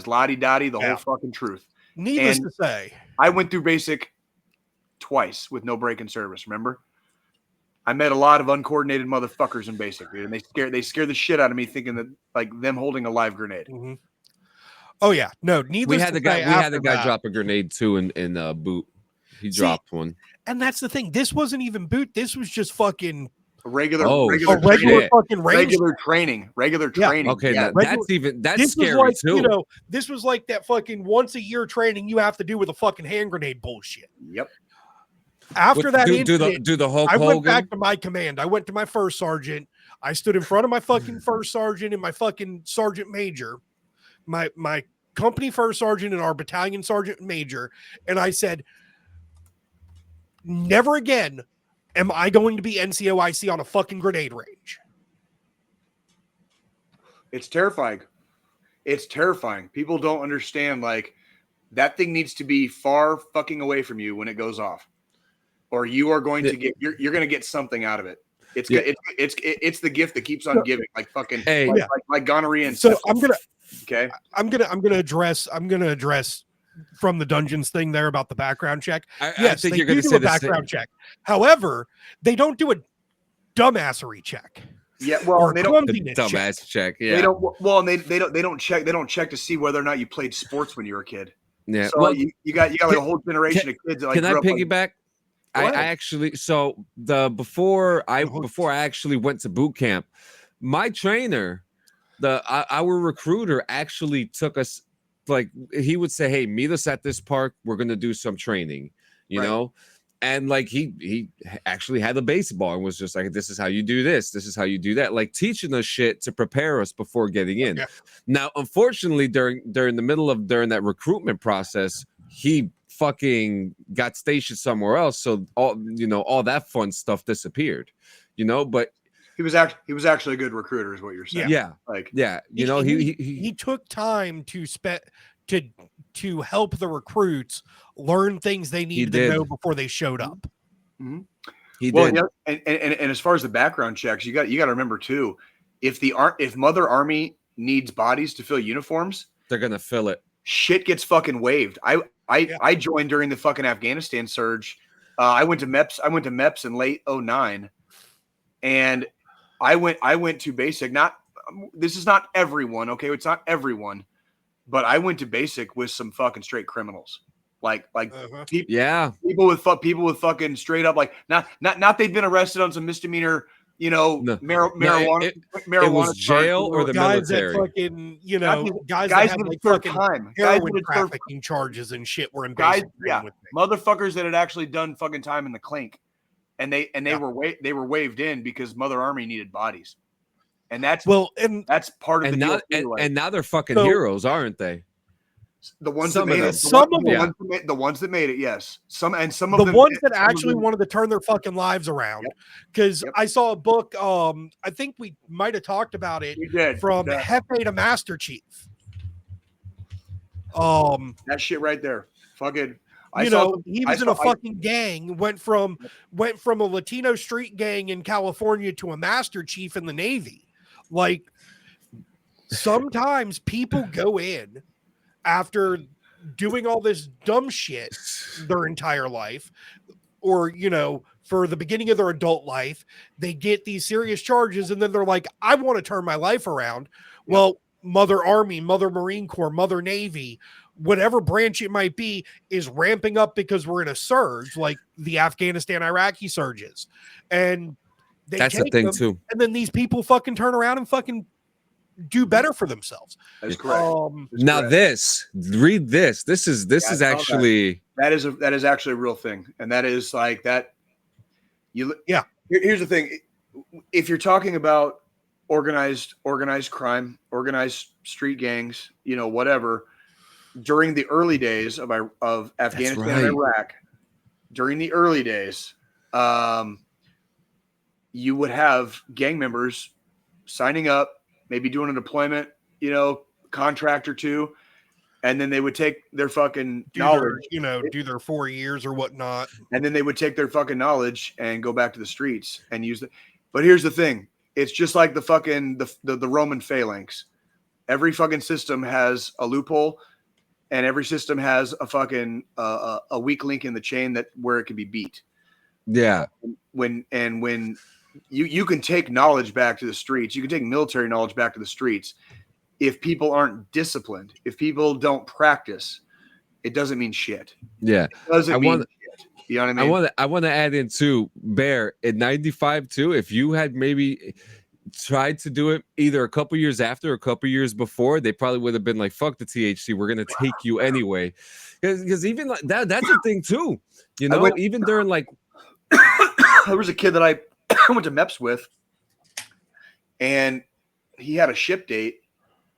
la-di-da-di, the whole fucking truth. Needless to say, I went through basic twice with no break in service. Remember, I met a lot of uncoordinated motherfuckers in basic, dude, and they scared the shit out of me, thinking that like them holding a live grenade. Mm-hmm. Oh yeah, no. Needless. We had the guy drop a grenade too in boot. He dropped one, and that's the thing. This wasn't even boot. This was just fucking regular fucking range. Regular training. Okay, yeah. That's scary too. You know, this was like that fucking once a year training you have to do with a fucking hand grenade bullshit. Yep. After that incident, do the Hulk I went Hogan? back to my command. I went to my first sergeant. I stood in front of my fucking first sergeant and my fucking sergeant major, my company first sergeant and our battalion sergeant major, and I said, never again am I going to be NCOIC on a fucking grenade range. It's terrifying. It's terrifying. People don't understand, like, that thing needs to be far fucking away from you when it goes off, or you are going to get you're going to get something out of it. It's the gift that keeps on giving, like fucking like gonorrhea and so syphilis. I'm gonna address from the dungeons thing there about the background check. I think you're going to say a background check. However, they don't do a dumbassery check. Yeah, well, they don't dumbass check. Yeah, they don't. Well, and they don't check to see whether or not you played sports when you were a kid. Yeah, so you got like a whole generation of kids that like. Can I piggyback? I actually before I actually went to boot camp, my trainer, our recruiter actually took us. Like he would say, hey, meet us at this park. We're going to do some training, you know? And like, he actually had a baseball and was just like, this is how you do this. This is how you do that. Like teaching us shit to prepare us before getting in. Yeah. Now, unfortunately, during that recruitment process, he fucking got stationed somewhere else. So all that fun stuff disappeared, but he was actually a good recruiter, is what you're saying. Yeah. He took time to help the recruits learn things they needed to know before they showed up. Mm-hmm. He did. Yeah, and as far as the background checks, you got to remember too, if Mother Army needs bodies to fill uniforms, they're gonna fill it. Shit gets fucking waived. I joined during the fucking Afghanistan surge. I went to MEPS in late 2009, and I went to basic. This is not everyone, okay? It's not everyone, but I went to basic with some fucking straight criminals, people with fucking straight up not they've been arrested on some misdemeanor, marijuana. It was jail or the guys military. That fucking, guys that had like fucking heroin trafficking charges and shit were in basic. Motherfuckers that had actually done fucking time in the clink. And they were waived in because Mother Army needed bodies, and that's part of the deal. And now they're fucking heroes, aren't they? The ones that made it. The ones that made it, yes. Some of the ones that actually wanted to turn their fucking lives around. Because I saw a book. I think we might have talked about it. From Hefe to Master Chief. That shit right there, fucking. He was in a fucking gang, went from a Latino street gang in California to a Master Chief in the Navy. Like, sometimes people go in after doing all this dumb shit their entire life, or, for the beginning of their adult life, they get these serious charges, and then they're like, I want to turn my life around. Yep. Well, Mother Army, Mother Marine Corps, Mother Navy, whatever branch it might be, is ramping up because we're in a surge, like the Afghanistan, Iraqi surges. And that's the thing too. And then these people fucking turn around and fucking do better for themselves. That's correct. Now read this. This is actually that is actually a real thing. And that is like that. Here's the thing. If you're talking about organized crime, organized street gangs, whatever, during the early days of Afghanistan and Iraq, during the early days, you would have gang members signing up, maybe doing a deployment, contract or two, and then they would take their fucking knowledge, do their 4 years or whatnot, and then they would take their fucking knowledge and go back to the streets and use it. But here's the thing: it's just like the fucking the Roman phalanx. Every fucking system has a loophole, and every system has a fucking a weak link in the chain where it can be beat. Yeah. When you can take knowledge back to the streets, you can take military knowledge back to the streets. If people aren't disciplined, if people don't practice, it doesn't mean shit. Yeah. It doesn't mean shit. You know what I mean? I want to add in too, Bear, in 95 too, if you had maybe tried to do it either a couple years after or a couple years before, they probably would have been like, fuck the THC, we're going to take you anyway. Because even like that's a thing too. Even during like there was a kid that I went to MEPS with, and he had a ship date.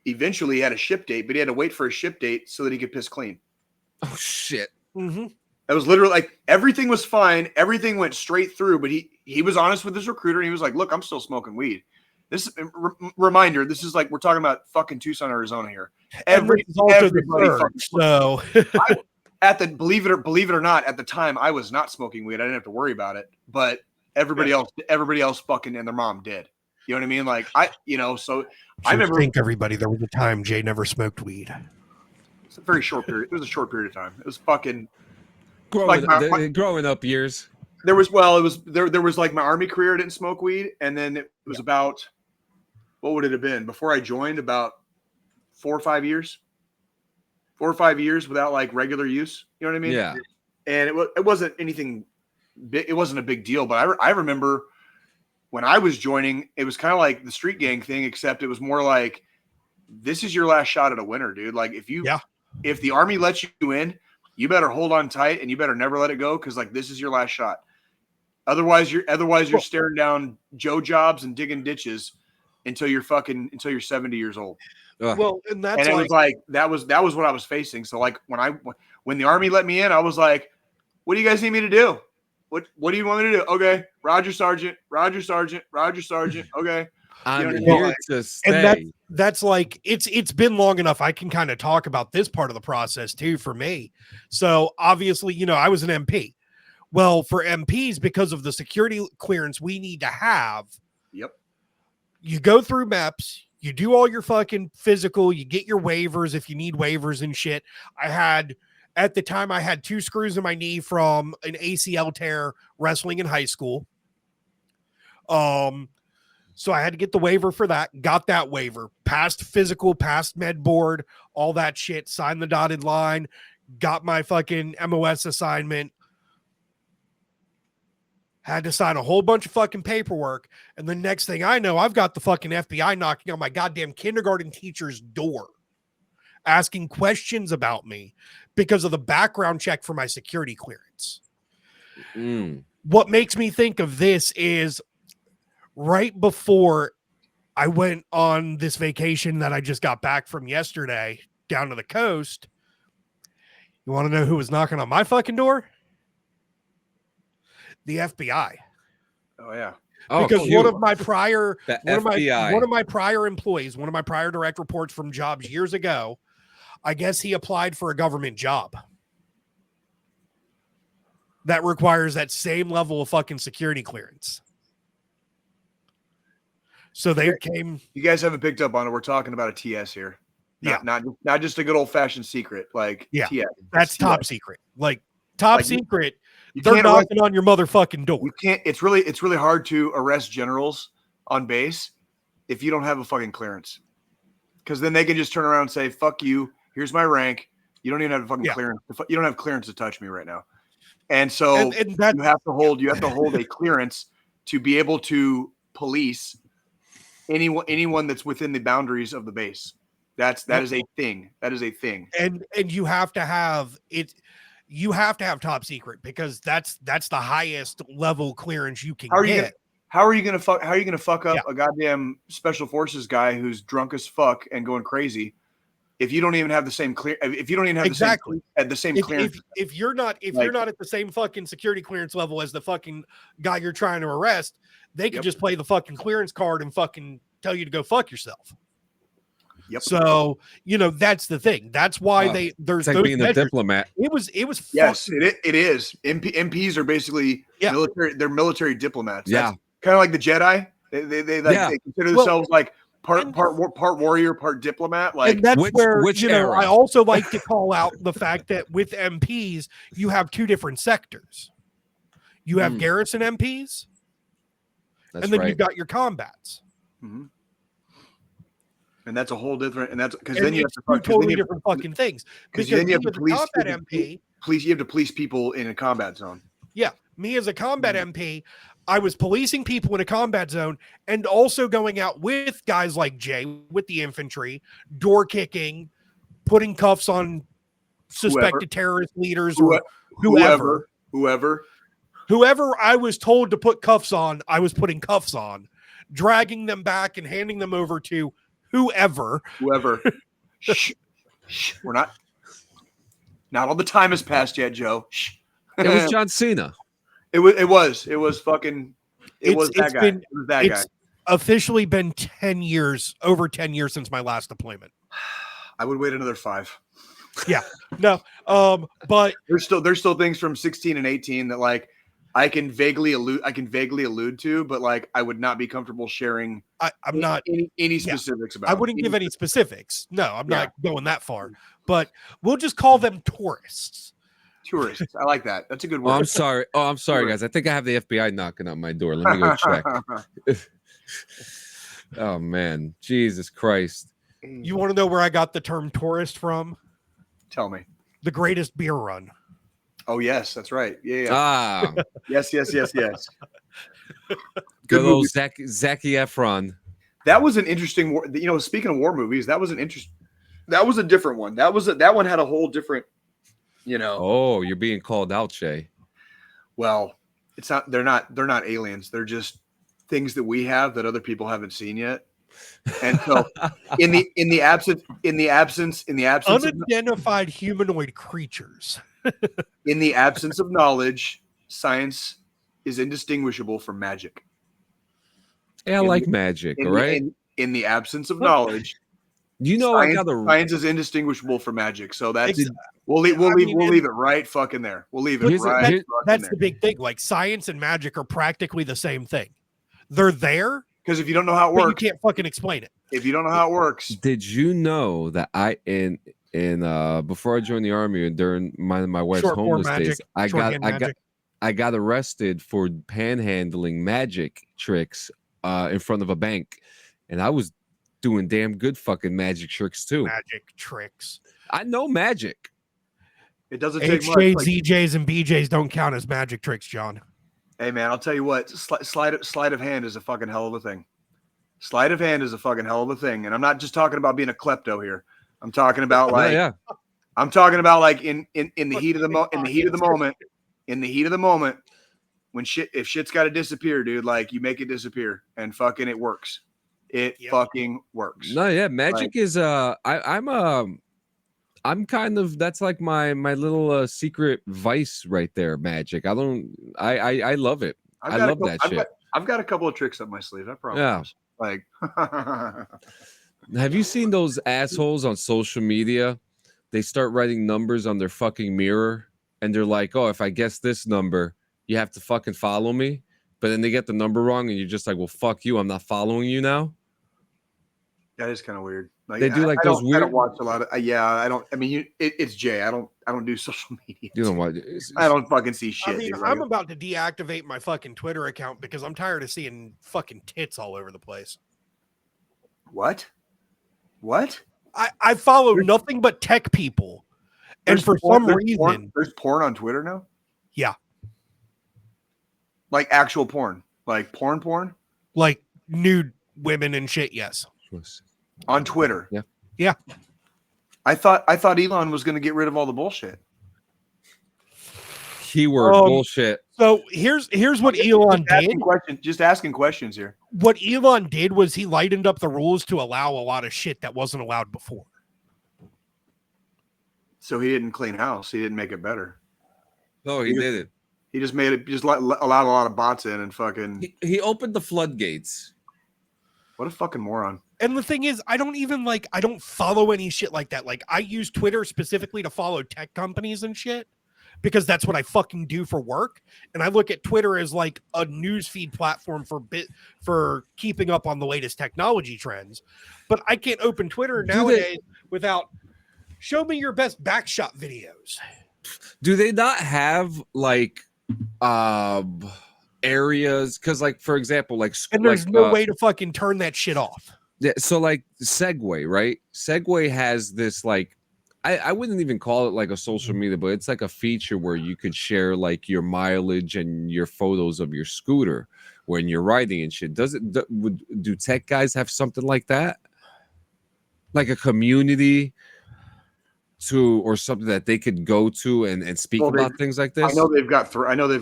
Eventually he had a ship date, but he had to wait for a ship date so that he could piss clean. Oh shit. Mm-hmm. It was literally like everything was fine. Everything went straight through, but he was honest with his recruiter, and he was like, look, I'm still smoking weed. This reminder, this is like, we're talking about fucking Tucson, Arizona here. Everybody so believe it or not, at the time I was not smoking weed. I didn't have to worry about it, but everybody else fucking and their mom did. You know what I mean? Like so I remember. Everybody, there was a time Jay never smoked weed. It's a very short period. It was a short period of time. It was fucking growing up years. There was like my Army career. I didn't smoke weed, and then it was about, what would it have been before I joined? About 4 or 5 years. 4 or 5 years without like regular use. You know what I mean? Yeah. And it wasn't anything big. It wasn't a big deal, but I remember when I was joining, it was kind of like the street gang thing, except it was more like, this is your last shot at a winner, dude. Like if the Army lets you in, you better hold on tight and you better never let it go, because like this is your last shot. Otherwise you're staring down Joe jobs and digging ditches until you're 70 years old. Well, and it was like that was what I was facing. So like when the Army let me in, I was like, what do you guys need me to do? What do you want me to do? Okay, Roger Sergeant. Okay. I'm here to stay. And that's like, it's been long enough. I can kind of talk about this part of the process too for me. So obviously, I was an MP. Well, for MPs, because of the security clearance we need to have. Yep. You go through MEPS, you do all your fucking physical, you get your waivers if you need waivers and shit. At the time, I had 2 screws in my knee from an ACL tear wrestling in high school. So I had to get the waiver for that, got that waiver, passed physical, passed med board, all that shit, signed the dotted line, got my fucking MOS assignment, had to sign a whole bunch of fucking paperwork. And the next thing I know, I've got the fucking FBI knocking on my goddamn kindergarten teacher's door, asking questions about me because of the background check for my security clearance. What makes me think of this is right before I went on this vacation that I just got back from yesterday down to the coast. You want to know who was knocking on my fucking door? The FBI. Oh yeah. Because one of my prior employees, one of my prior direct reports from jobs years ago, I guess he applied for a government job that requires that same level of fucking security clearance. So they came. You guys haven't picked up on it. We're talking about a TS here. Not just a good old fashioned secret. Like TS. That's TS. top secret. Like top secret. You they're knocking on your motherfucking door. You can't. It's really hard to arrest generals on base if you don't have a fucking clearance, because then they can just turn around and say, "Fuck you. Here's my rank. You don't even have a fucking clearance. You don't have clearance to touch me right now." And so you have to hold a clearance to be able to police anyone that's within the boundaries of the base. That is a thing. That is a thing. And you have to have it. You have to have top secret, because that's the highest level clearance you can get. How are you gonna fuck up a goddamn special forces guy who's drunk as fuck and going crazy if you don't even have the same if you don't even have the same clearance, if you're not at the same fucking security clearance level as the fucking guy you're trying to arrest, they could just play the fucking clearance card and fucking tell you to go fuck yourself. Yep. So that's the thing. That's why there's like those being measures. a diplomat. It was yes, it is. MPs are basically military. They're military diplomats. Yeah, that's kind of like the Jedi. They consider themselves like part warrior, part diplomat. Like, and that's which era? I also like to call out the fact that with MPs you have two different sectors. You have garrison MPs, and then you've got your combats. Mm-hmm. And that's a whole different. And that's because then you have to two totally different fucking things. Because then you have to police MP. You have to police people in a combat zone. Yeah, me as a combat MP, I was policing people in a combat zone and also going out with guys like Jay with the infantry, door kicking, putting cuffs on suspected terrorist leaders or whoever I was told to put cuffs on, I was putting cuffs on, dragging them back and handing them over to whoever. Shh. We're not all the time has passed yet, Joe. Shh. It was John Cena. It was that guy. It was that guy. It's officially been 10 years, over 10 years since my last deployment. I would wait another 5. Yeah. No. But there's still things from 16 and 18 that like I can vaguely allude to, but like I would not be comfortable sharing. I'm not any specifics about. I wouldn't give any specifics. No, I'm not going that far. But we'll just call them tourists. Tourists. I like that. That's a good word. I'm sorry, guys. I think I have the FBI knocking on my door. Let me go check. Oh man, Jesus Christ! You want to know where I got the term tourist from? Tell me. The Greatest Beer Run. Oh yes, that's right. Yeah. Ah. yes. Good old Zac Efron. That was an interesting war. Speaking of war movies, that was a different one. That one had a whole different. Oh, you're being called out, Shay. Well, it's not. They're not aliens. They're just things that we have that other people haven't seen yet. And so, in the absence unidentified humanoid creatures. In the absence of knowledge, science is indistinguishable from magic. Yeah, I like magic. All right. In the absence of knowledge, science is indistinguishable from magic. So that's we'll leave it right fucking there. We'll leave it right. That's the big thing. Like science and magic are practically the same thing. They're there because if you don't know how it works, you can't fucking explain it. If you don't know how it works, did you know that before I joined the army and during my wife's homeless days, I got arrested for panhandling magic tricks in front of a bank, and I was doing damn good fucking magic tricks too. Magic tricks. I know magic. It doesn't take much. ZJs, and BJs don't count as magic tricks, John. Hey man, I'll tell you what. Sleight of hand is a fucking hell of a thing. Sleight of hand is a fucking hell of a thing, and I'm not just talking about being a klepto here. I'm talking about like, I'm talking about like in the heat of the moment, when if shit's got to disappear, dude, like you make it disappear, and fucking it works. It fucking works. No, yeah, magic is I'm kind of that's like my little secret vice right there. Magic. I love it. I love that shit. I've got a couple of tricks up my sleeve. I promise. Yeah. Like, have you seen those assholes on social media? They start writing numbers on their fucking mirror, and they're like, "Oh, if I guess this number, you have to fucking follow me." But then they get the number wrong, and you're just like, "Well, fuck you. I'm not following you now." That is kind of weird. Like, they do like those weird. I don't watch a lot of. I don't. I mean, it's Jay. I don't do social media. You don't watch. I don't fucking see shit. I mean, I'm about to deactivate my fucking Twitter account because I'm tired of seeing fucking tits all over the place. What? I follow nothing but tech people, and for some reason, there's porn on Twitter now. Yeah, like actual porn, like porn, like nude women and shit. Yes. On Twitter. Yeah. I thought Elon was going to get rid of all the bullshit. Keyword bullshit. So here's what Elon did. Just asking questions here. What Elon did was he lightened up the rules to allow a lot of shit that wasn't allowed before. So he didn't clean house. He didn't make it better. No, he didn't. He just made it. Just allowed a lot of bots in and fucking. He opened the floodgates. What a fucking moron. And the thing is, I don't follow any shit like that. Like, I use Twitter specifically to follow tech companies and shit because that's what I fucking do for work. And I look at Twitter as like a newsfeed platform for keeping up on the latest technology trends. But I can't open Twitter nowadays without show me your best backshot videos. Do they not have like areas? Because, like, for example, like, and there's no way to fucking turn that shit off. Yeah, so like Segway, right? Segway has this like I wouldn't even call it like a social media, but it's like a feature where you could share like your mileage and your photos of your scooter when you're riding and shit. Do tech guys have something like that? Like a community or something that they could go to and speak about things like this? I know they've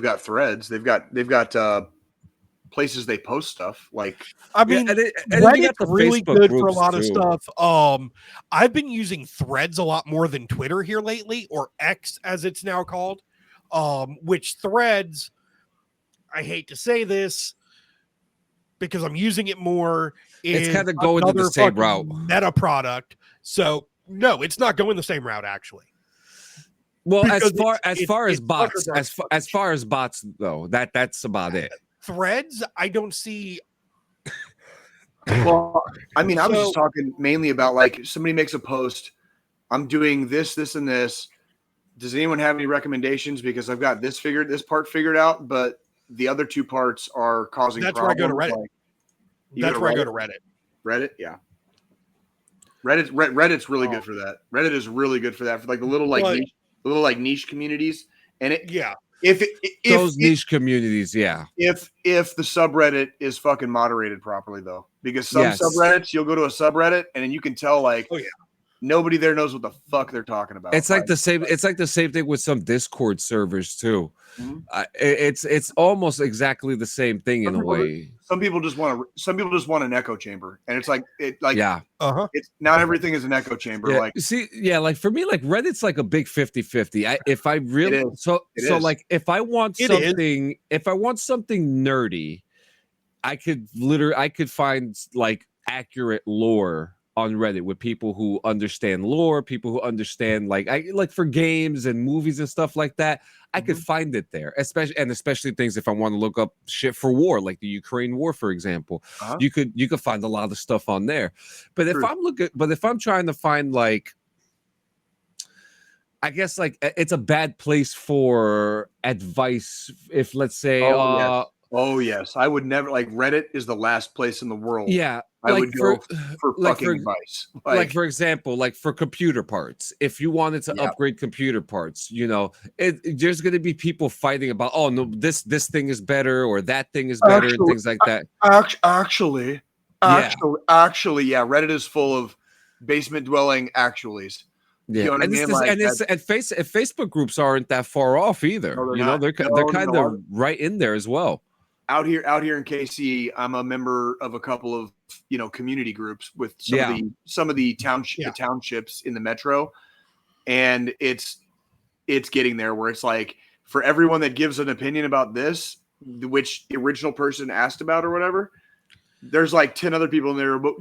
got threads. They've got places they post stuff. Like, I mean, Reddit's really good for a lot of stuff. I've been using Threads a lot more than Twitter here lately, or X as it's now called. Which Threads, I hate to say this because I'm using it more. It's kind of going the same route. Meta product. So no, it's not going the same route actually. Well, as far as bots though, that's about it. Threads, I don't see. Well, I mean, I was just talking mainly about like somebody makes a post. I'm doing this, and this. Does anyone have any recommendations? Because I've got this part figured out, but the other two parts are causing problems. Where I go to Reddit. Like, that's where I go to Reddit. Reddit, yeah. Reddit's really good for that. Reddit is really good for that, for like the little niche communities. And it, yeah. If niche communities, yeah. If the subreddit is fucking moderated properly, though, because some subreddits, you'll go to a subreddit and then you can tell like, oh yeah, nobody there knows what the fuck they're talking about. It's like the same. It's like the same thing with some Discord servers too. Mm-hmm. It's almost exactly the same thing in a way. Some people just want an echo chamber, and it's like yeah. It's not everything is an echo chamber. Yeah. Like, see, yeah, like for me, like Reddit's like a big 50-50. If I really like if I want something nerdy, I could find like accurate lore on Reddit with people who understand lore, people who understand like for games and movies and stuff like that. I could find it there, especially things if I want to look up shit for war, like the Ukraine war, for example. You could find a lot of stuff on there. But if I'm trying to find like, I guess like it's a bad place for advice. If let's say, oh yes, I would never like Reddit is the last place in the world. Yeah. I would go for fucking advice. Like for example, like for computer parts, if you wanted to upgrade computer parts, there's going to be people fighting about, oh no, this thing is better or that thing is better and things like that. Actually, Reddit is full of basement dwelling actualies. Yeah, you know and Facebook groups aren't that far off either. No, they're kind of right in there as well. Out here in KC, I'm a member of a couple of community groups with some of the townships in the metro, and it's getting there where it's like for everyone that gives an opinion about this, which the original person asked about or whatever, there's like 10 other people in there. But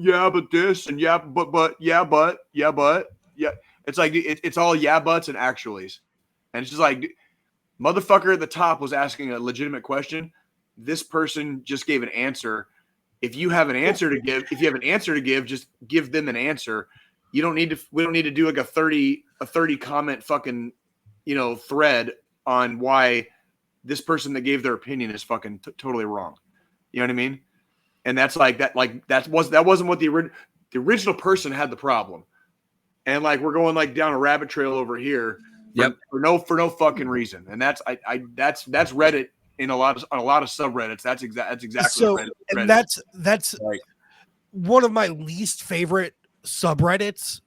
this and but it's like it's all buts and actuallys, and it's just like motherfucker at the top was asking a legitimate question. This person just gave an answer. If you have an answer to give, just give them an answer. We don't need to do like a 30 comment fucking, thread on why this person that gave their opinion is fucking totally wrong. You know what I mean? And that's like that. Like that wasn't what the original person had the problem. And like we're going like down a rabbit trail over here. For no fucking reason. And that's Reddit. In a lot of subreddits, that's exactly so, Reddit. And that's right. One of my least favorite subreddits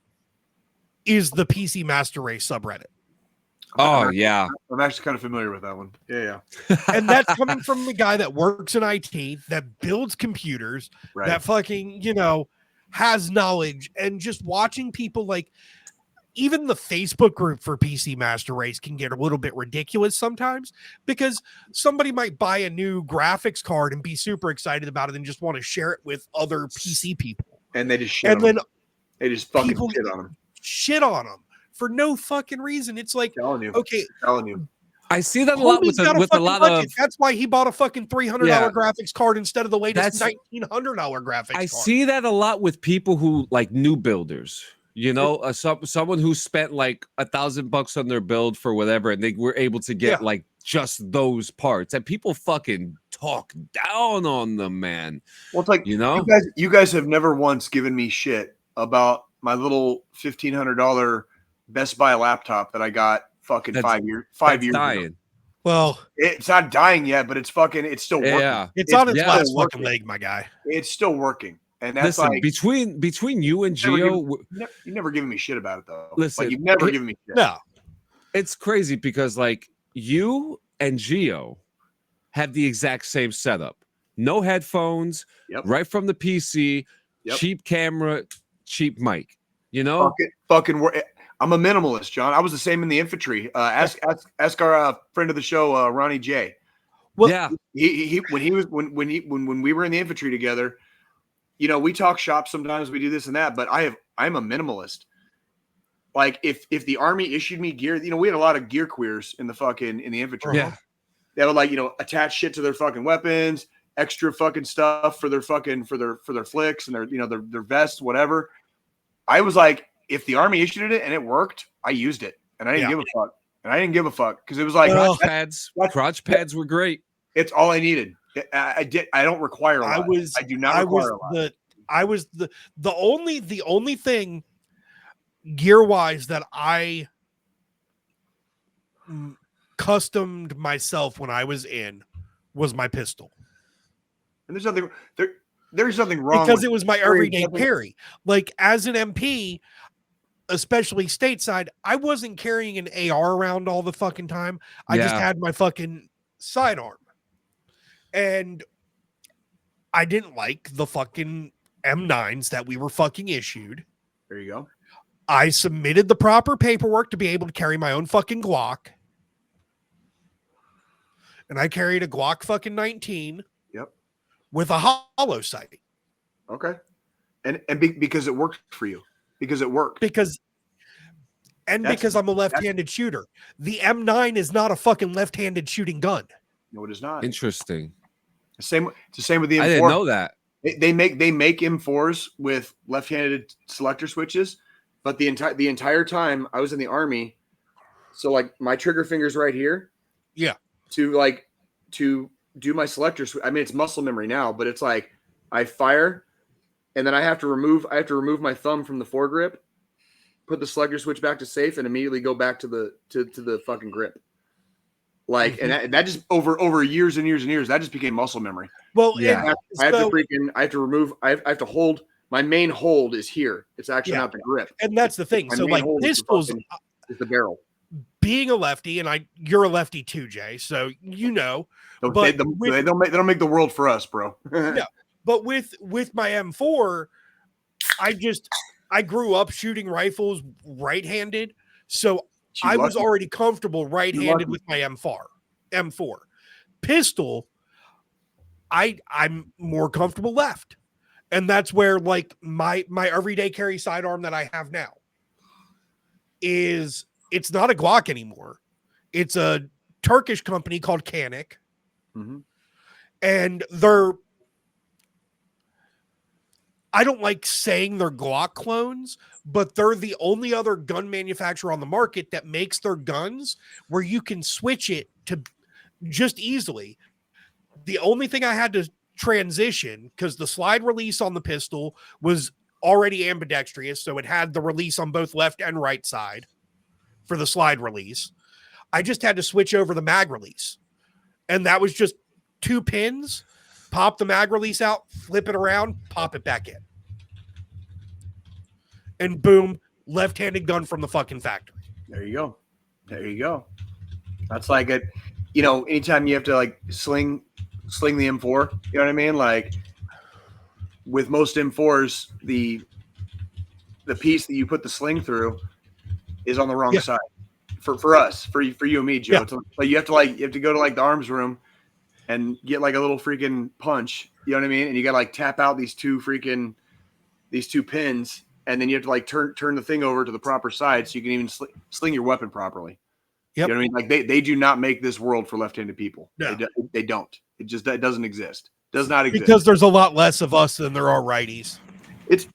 is the PC Master Race subreddit. Oh yeah, I'm actually kind of familiar with that one. Yeah. And that's coming from the guy that works in IT, that builds computers, that fucking has knowledge, and just watching people like even the Facebook group for PC Master Race can get a little bit ridiculous sometimes, because somebody might buy a new graphics card and be super excited about it and just want to share it with other PC people. And they just shit And on then them. They just fucking people shit on them for no fucking reason. It's like, telling you. okay, Telling you. I see that a lot with a lot budget. of. That's why he bought a fucking $300 graphics card instead of the latest $1,900 graphics card. I see that a lot with people who like new builders. You know, someone who spent like $1,000 on their build for whatever, and they were able to get like just those parts, and people fucking talk down on them, man. Well, it's like, you know, you guys have never once given me shit about my little $1,500 Best Buy laptop that I got fucking 5 years dying. ago. Well, it's not dying yet, but it's still working. Yeah, it's on its last fucking leg, my guy. It's still working. And that's listen, like between you and Gio, you've never given me shit about it though. Listen, like, you've never given me shit. No, it's crazy because like you and Gio have the exact same setup. No headphones, right from the PC, cheap camera, cheap mic. You know, fucking work. I'm a minimalist, John. I was the same in the infantry. Ask our friend of the show, Ronnie J. Well, yeah, when we were in the infantry together. You know, we talk shop sometimes, we do this and that, but I'm a minimalist. Like if the Army issued me gear, you know, we had a lot of gear queers in the infantry. Yeah. They would like, you know, attach shit to their fucking weapons, extra fucking stuff for their fucking for their flicks and their, you know, their vests, whatever. I was like, if the Army issued it and it worked, I used it. And I didn't give a fuck. And I didn't give a fuck because it was like crotch pads were great. It's all I needed. I don't require a lot. I do not require a lot. The only thing gear wise that I customed myself when I was in was my pistol. And there's nothing wrong because it was my everyday carry. Like as an MP, especially stateside, I wasn't carrying an AR around all the fucking time. I just had my fucking sidearm. And I didn't like the fucking M9s that we were fucking issued. There you go. I submitted the proper paperwork to be able to carry my own fucking Glock. And I carried a Glock fucking 19. Yep. With a hollow sight. Okay. And because it worked for you. Because it worked. Because I'm a left-handed shooter. The M9 is not a fucking left-handed shooting gun. No, it is not. Interesting. It's the same with the M4. I didn't know that. They make M4s with left-handed selector switches, but the entire time I was in the Army, so like my trigger finger's right here. Yeah. To do my selector switch. I mean, it's muscle memory now, but it's like I fire, and then I have to remove my thumb from the foregrip, put the selector switch back to safe, and immediately go back to the fucking grip. Like, and that just over years and years and years, that just became muscle memory. Well, yeah, I have to hold. My main hold is here. It's actually not the grip. And that's the thing. So like pistols is the barrel. Being a lefty, and you're a lefty too, Jay. So you know, they don't make the world for us, bro. Yeah, but with my M4, I grew up shooting rifles right-handed, so I was already comfortable right-handed with my M4. Pistol, I'm more comfortable left. And that's where like my everyday carry sidearm that I have now it's not a Glock anymore. It's a Turkish company called Canik. Mm-hmm. And I don't like saying they're Glock clones, but they're the only other gun manufacturer on the market that makes their guns where you can switch it to just easily. The only thing I had to transition, because the slide release on the pistol was already ambidextrous, so it had the release on both left and right side for the slide release. I just had to switch over the mag release. And that was just 2 pins, pop the mag release out, flip it around, pop it back in. And boom, left-handed gun from the fucking factory. There you go. That's like anytime you have to like sling the M4, you know what I mean? Like with most M4s, the piece that you put the sling through is on the wrong side for us, for you and me, Joe. Yeah. Like you have to go to like the arms room and get like a little freaking punch. You know what I mean? And you got to like tap out these two pins, and then you have to like turn the thing over to the proper side so you can even sling your weapon properly. Yep. You know what I mean? Like they do not make this world for left-handed people. No. They don't. It doesn't exist. Does not exist. Because there's a lot less of us than there are righties. It's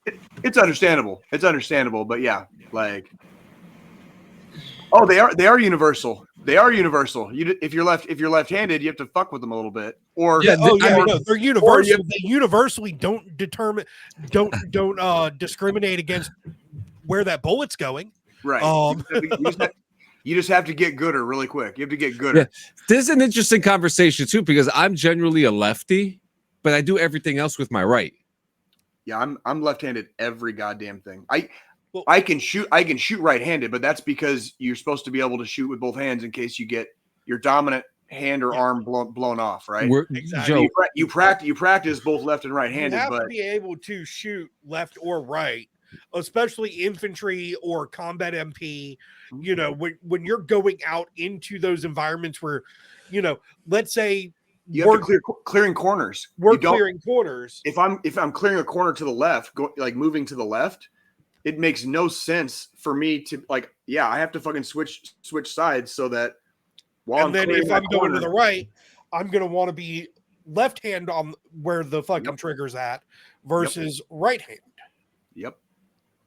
understandable. It's understandable, but yeah, like, oh, they are universal. They are universal. If you're left-handed, you have to fuck with them a little bit. Or they're universal. They universally don't discriminate against where that bullet's going. Right. You just have to get gooder really quick. You have to get gooder. Yeah. This is an interesting conversation too, because I'm generally a lefty, but I do everything else with my right. Yeah, I'm left-handed every goddamn thing. I can shoot right-handed, but that's because you're supposed to be able to shoot with both hands in case you get your dominant hand or arm blown off, right? Exactly. Joe, you practice both left and right-handed. You have to be able to shoot left or right, especially infantry or combat MP. You know, when you're going out into those environments where, you know, let's say you have to clearing corners. We're clearing corners. If I'm clearing a corner to the left, moving to the left, it makes no sense for me to I have to fucking switch sides so that if I'm going to the right, I'm going to want to be left hand on where the fucking trigger's at versus right hand. Yep.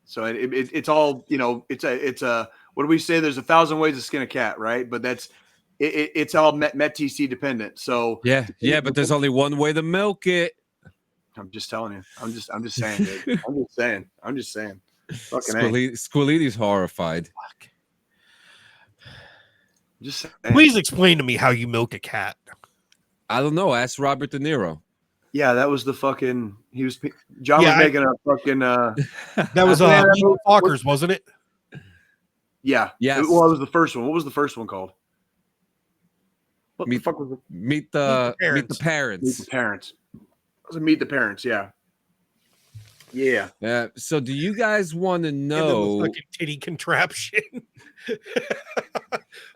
So it's all, you know, it's a what do we say? There's 1,000 ways to skin a cat, right? But it's all Met TC dependent. So yeah, but there's only one way to milk it. I'm just telling you. I'm just saying, dude. I'm just saying. Fucking Squillidi's horrified. Fuck. Just saying. Please explain to me how you milk a cat. I don't know. Ask Robert De Niro. Yeah, that was the fucking. John was making a fucking. That was Fockers, wasn't it? Yeah. Yes. Well, it was the first one. What was the first one called? What the fuck was it? Meet the Parents. Meet the Parents. It was Meet the Parents. Yeah. Yeah. So, do you guys want to know? Fucking titty contraption.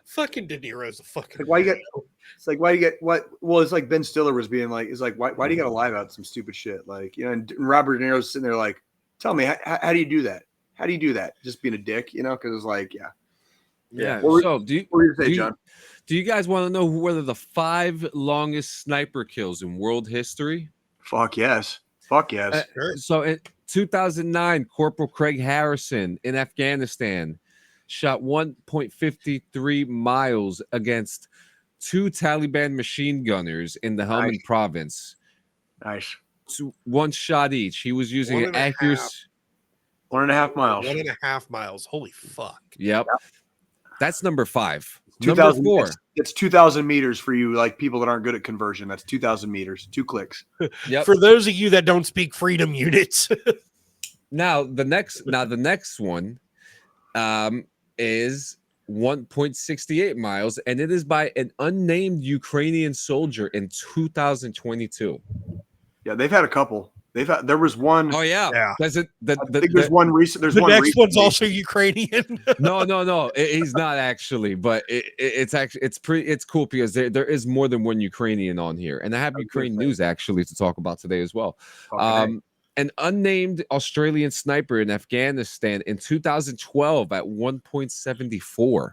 Fucking De Niro's a fucking. Why do you get what? Well, it's like Ben Stiller was being like, it's like, why do you got to lie about some stupid shit? Like, you know, and Robert De Niro's sitting there like, tell me, how do you do that? How do you do that? Just being a dick, you know? Because it's like, yeah. So, do you say, John? Do you guys want to know whether the 5 longest sniper kills in world history? Fuck yes. Sure. So in 2009, Corporal Craig Harrison in Afghanistan shot 1.53 miles against 2 Taliban machine gunners in the Helmand province. Nice. So 1 shot each. He was using an accuracy. 1.5 miles. 1.5 miles. Holy fuck. Yep. That's number 5. 2,000. Number 4. It's 2,000 meters for you, like people that aren't good at conversion. That's 2,000 meters. 2 clicks. Yep. For those of you that don't speak freedom units. Now the next one is 1.68 miles, and it is by an unnamed Ukrainian soldier in 2022. Yeah, they've had a couple. There was one. Oh yeah. I think there's one recent. There's the one. Next one's also Ukrainian. No. He's not actually, but it's cool because there is more than one Ukrainian on here, and I have Ukraine news actually to talk about today as well. An unnamed Australian sniper in Afghanistan in 2012 at 1.74.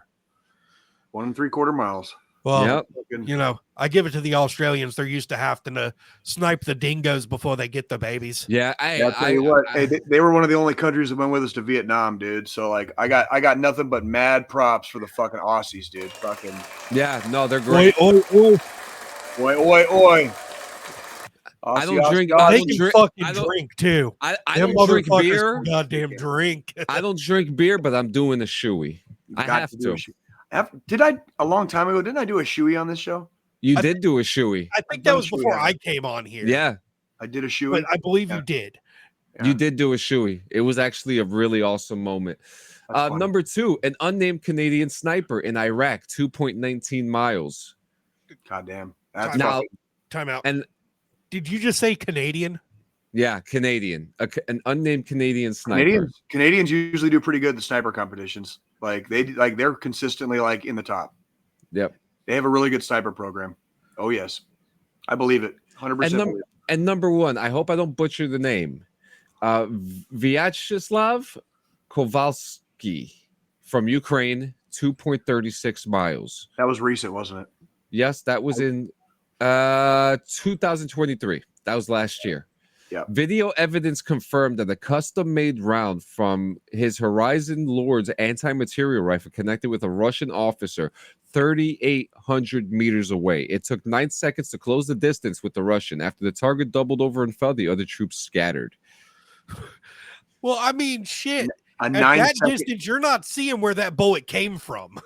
1 3/4 miles. Well, you know, I give it to the Australians. They're used to having to snipe the dingoes before they get the babies. Yeah, I'll tell you what. They were one of the only countries that went with us to Vietnam, dude. So like, I got nothing but mad props for the fucking Aussies, dude. Fucking yeah, no, they're great. Oi. I don't drink. They can fucking drink too. I don't drink beer. Goddamn drink. I don't drink beer, but I'm doing a shoey. I have to. Did I a long time ago? Didn't I do a shoey on this show? You did do a shoey. I think that was before I came on here. Yeah, I did a shoey. But I believe you did. Yeah. You did do a shoey. It was actually a really awesome moment. Number 2, an unnamed Canadian sniper in Iraq, 2.19 miles. Goddamn. Time out. And did you just say Canadian? Yeah, Canadian. An unnamed Canadian sniper. Canadians usually do pretty good at the sniper competitions. Like they're consistently like in the top. Yep. They have a really good sniper program. Oh yes, I believe it. 100%. And number one, I hope I don't butcher the name. Vyacheslav Kowalski from Ukraine, 2.36 miles. That was recent, wasn't it? Yes, that was in 2023. That was last year. Yeah. Video evidence confirmed that a custom-made round from his Horizon Lord's anti-material rifle connected with a Russian officer 3,800 meters away. It took 9 seconds to close the distance with the Russian. After the target doubled over and fell, the other troops scattered. Well, I mean, shit. At that distance, you're not seeing where that bullet came from.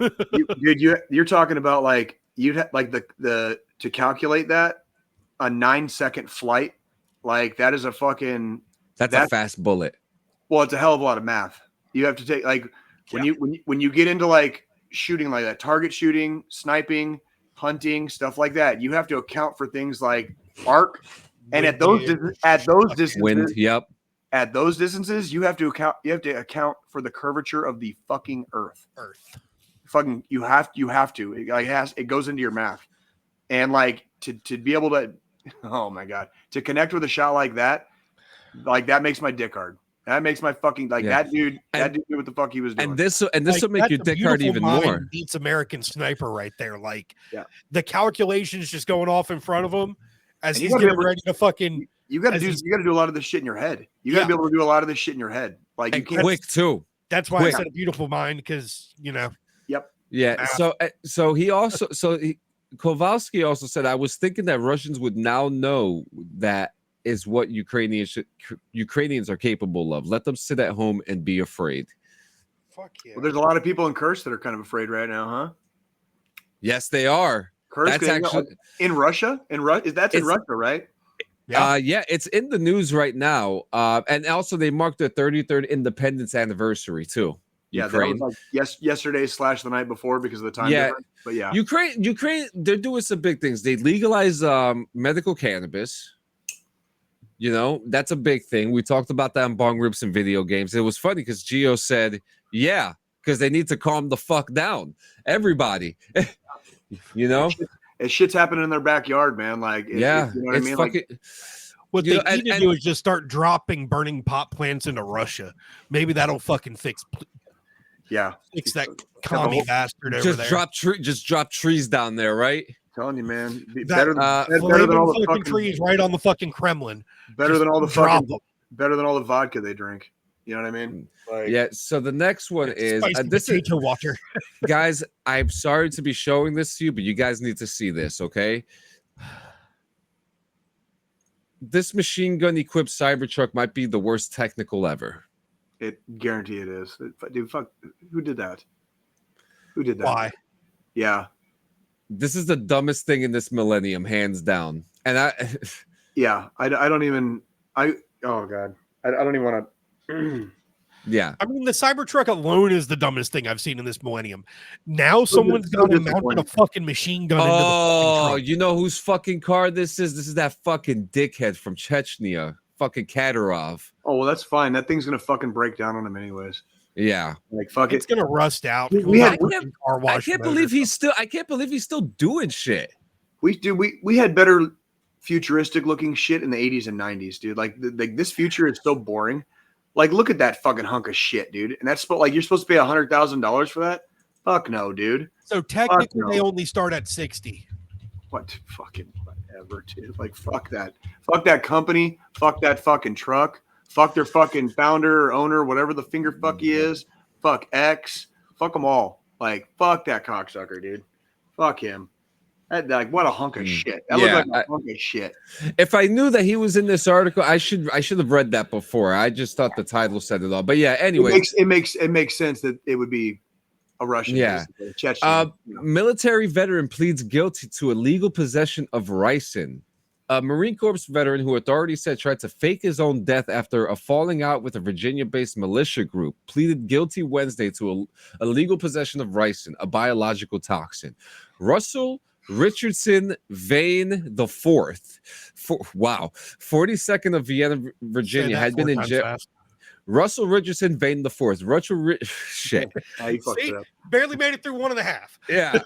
You're talking about like you'd like the to calculate that a 9-second flight. Like that is a fucking that's a fast bullet. Well, it's a hell of a lot of math. You have to take like when you get into like shooting like that, target shooting, sniping, hunting, stuff like that, you have to account for things like arc. And at those distances, wind, yep. At those distances, you have to account for the curvature of the fucking earth. Fucking you have to. It goes into your math. And like to be able to oh my god, to connect with a shot like that makes my dick hard. That makes my fucking that dude knew what the fuck he was doing. And this will make your dick hard even more. Beats American Sniper right there. Like the calculations just going off in front of him as he's getting ready to fucking. You got to do a lot of this shit in your head. You got to be able to do a lot of this shit in your head. Like you can't quick too. That's why I said a beautiful mind because Yep. Yeah. So he also Kowalski also said, I was thinking that Russians would now know that is what Ukrainians are capable of. Let them sit at home and be afraid. Fuck yeah. Well, there's a lot of people in Kursk that are kind of afraid right now, huh? Yes, they are. Kursk, that's actually in Russia. That's in Russia, right? Yeah, it's in the news right now. And also they marked their 33rd independence anniversary too. Yeah, Ukraine. That was like yesterday / the night before because of the time difference. But yeah, Ukraine, they're doing some big things. They legalize medical cannabis. You know, that's a big thing. We talked about that in Bong Rips and video games. It was funny because Gio said, yeah, because they need to calm the fuck down. Everybody. Shit's happening in their backyard, man. Like, you know what I mean? Fucking, what they need to do is just start dropping burning pot plants into Russia. Maybe that'll fucking fix that commie bastard over there. Just drop trees down there, right? I'm telling you, man. Better than all the fucking trees right on the fucking Kremlin. Better than all the vodka they drink. You know what I mean? Like, so the next one is this potato water. Guys, I'm sorry to be showing this to you, but you guys need to see this, okay? This machine gun equipped Cybertruck might be the worst technical ever. Guarantee it is. Dude, fuck. Who did that? Why? Yeah. This is the dumbest thing in this millennium, hands down. And I don't even want to. Yeah. I mean, the Cybertruck alone is the dumbest thing I've seen in this millennium. Now someone's got to mount a fucking machine gun into the fucking truck. You know whose fucking car this is? This is that fucking dickhead from Chechnya. Fucking Kadyrov. Oh, well, that's fine. That thing's gonna fucking break down on him anyways. Yeah, like fuck it's gonna rust out. I can't believe he's still doing shit. We had better futuristic looking shit in the 80s and 90s, dude. Like this future is so boring. Like, look at that fucking hunk of shit, dude. And that's you're supposed to pay $100,000 for that? Fuck no, dude. So technically, they only start at 60. What fucking whatever, dude? Like, fuck that. Fuck that company. Fuck that fucking truck. Fuck their fucking founder or owner, whatever the finger fuck he is. Fuck X. Fuck them all. Like, fuck that cocksucker, dude. Fuck him. What a hunk of shit. That looked like a hunk of shit. If I knew that he was in this article, I should have read that before. I just thought the title said it all. But yeah, anyway. It makes sense that it would be a Russian. Yeah. Military veteran pleads guilty to illegal possession of ricin. A Marine Corps veteran who authorities said tried to fake his own death after a falling out with a Virginia-based militia group pleaded guilty Wednesday to illegal possession of ricin, a biological toxin. Russell Richardson Vane the Fourth, 42nd of Vienna, Virginia, had been in jail. Russell Richardson, Vane the Fourth. Shit. You fucked See? it up. Barely made it through 1.5. Yeah.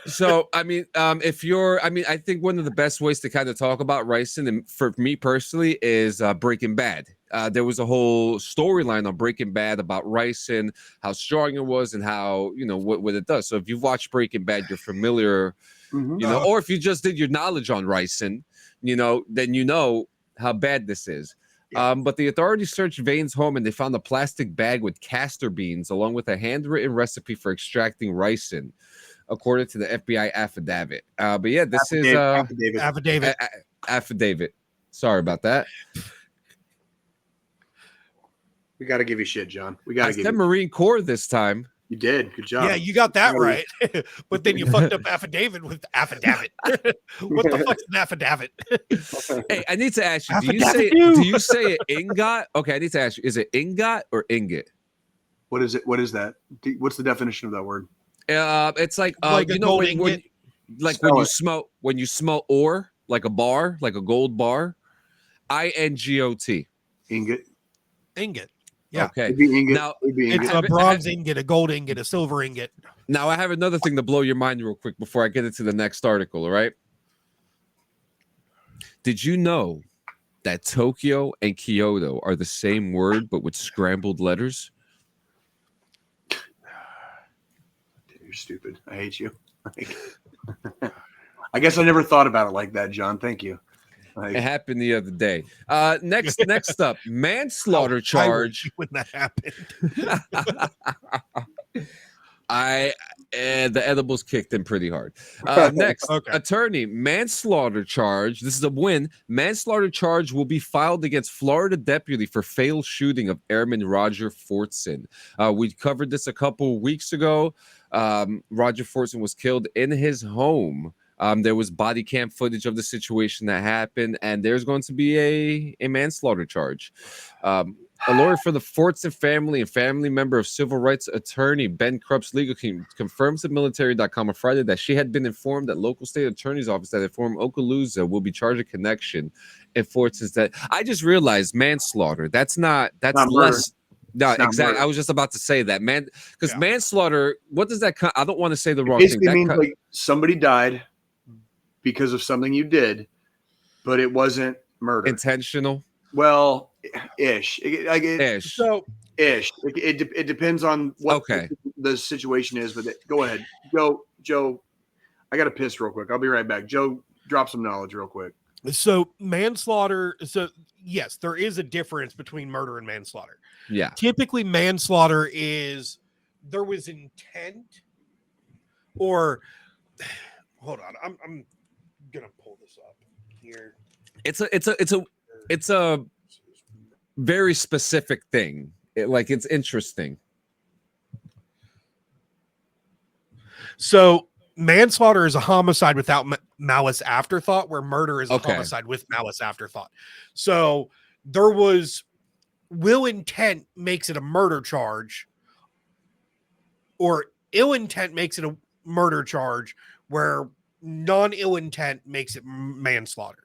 So, I mean, I think one of the best ways to kind of talk about Ryson, and for me personally, is Breaking Bad. There was a whole storyline on Breaking Bad about Ryson, how strong it was, and how, what it does. So if you've watched Breaking Bad, you're familiar, or if you just did your knowledge on Ryson, then you know how bad this is. Yeah. But the authorities searched Vane's home and they found a plastic bag with castor beans along with a handwritten recipe for extracting ricin, according to the FBI affidavit. But yeah, this is affidavit. Sorry about that. We got to give you shit, John. We got to give you Marine Corps this time. You did. Good job. Yeah, you got that right. But then you fucked up affidavit with affidavit. What the fuck's an affidavit? Hey, I need to ask you, do you say it ingot? Okay, I need to ask you, is it ingot or ingot? What is it? What is that? What's the definition of that word? It's like when you smell ore, like a bar, like a gold bar. INGOT. Ingot. Ingot. Yeah. Okay. Now it's a bronze ingot, a gold ingot, a silver ingot. Now I have another thing to blow your mind real quick before I get into the next article. All right. Did you know that Tokyo and Kyoto are the same word but with scrambled letters? You're stupid. I hate you. I guess I never thought about it like that, John. Thank you. It happened the other day. Next up, manslaughter charge. When that happened, the edibles kicked in pretty hard. Next, attorney, manslaughter charge. This is a win. Manslaughter charge will be filed against Florida deputy for failed shooting of Airman Roger Fortson. We covered this a couple weeks ago. Roger Fortson was killed in his home. There was body cam footage of the situation that happened, and there's going to be a manslaughter charge. A lawyer for the Fortson family and family member of civil rights attorney Ben Krupp's legal team confirms to military.com on Friday that she had been informed that local state attorney's office that informed Okaloosa will be charged a connection if Fortson's dead. I just realized manslaughter. That's less. No, exactly. Murder. I was just about to say that, man, because manslaughter. What does that? I don't want to say the wrong thing. It means like somebody died because of something you did, but it wasn't murder. Intentional. Well, ish. So ish. It depends on what the situation is. But go ahead, Joe. I got to piss real quick. I'll be right back. Joe, drop some knowledge real quick. So manslaughter. So yes, there is a difference between murder and manslaughter. Yeah. Typically, manslaughter is there was intent, or hold on, I'm gonna pull this up here. It's a very specific thing. It's interesting. So manslaughter is a homicide without malice afterthought, where murder is a homicide with malice afterthought. So there was will intent makes it a murder charge, or ill intent makes it a murder charge, where non-ill intent makes it manslaughter.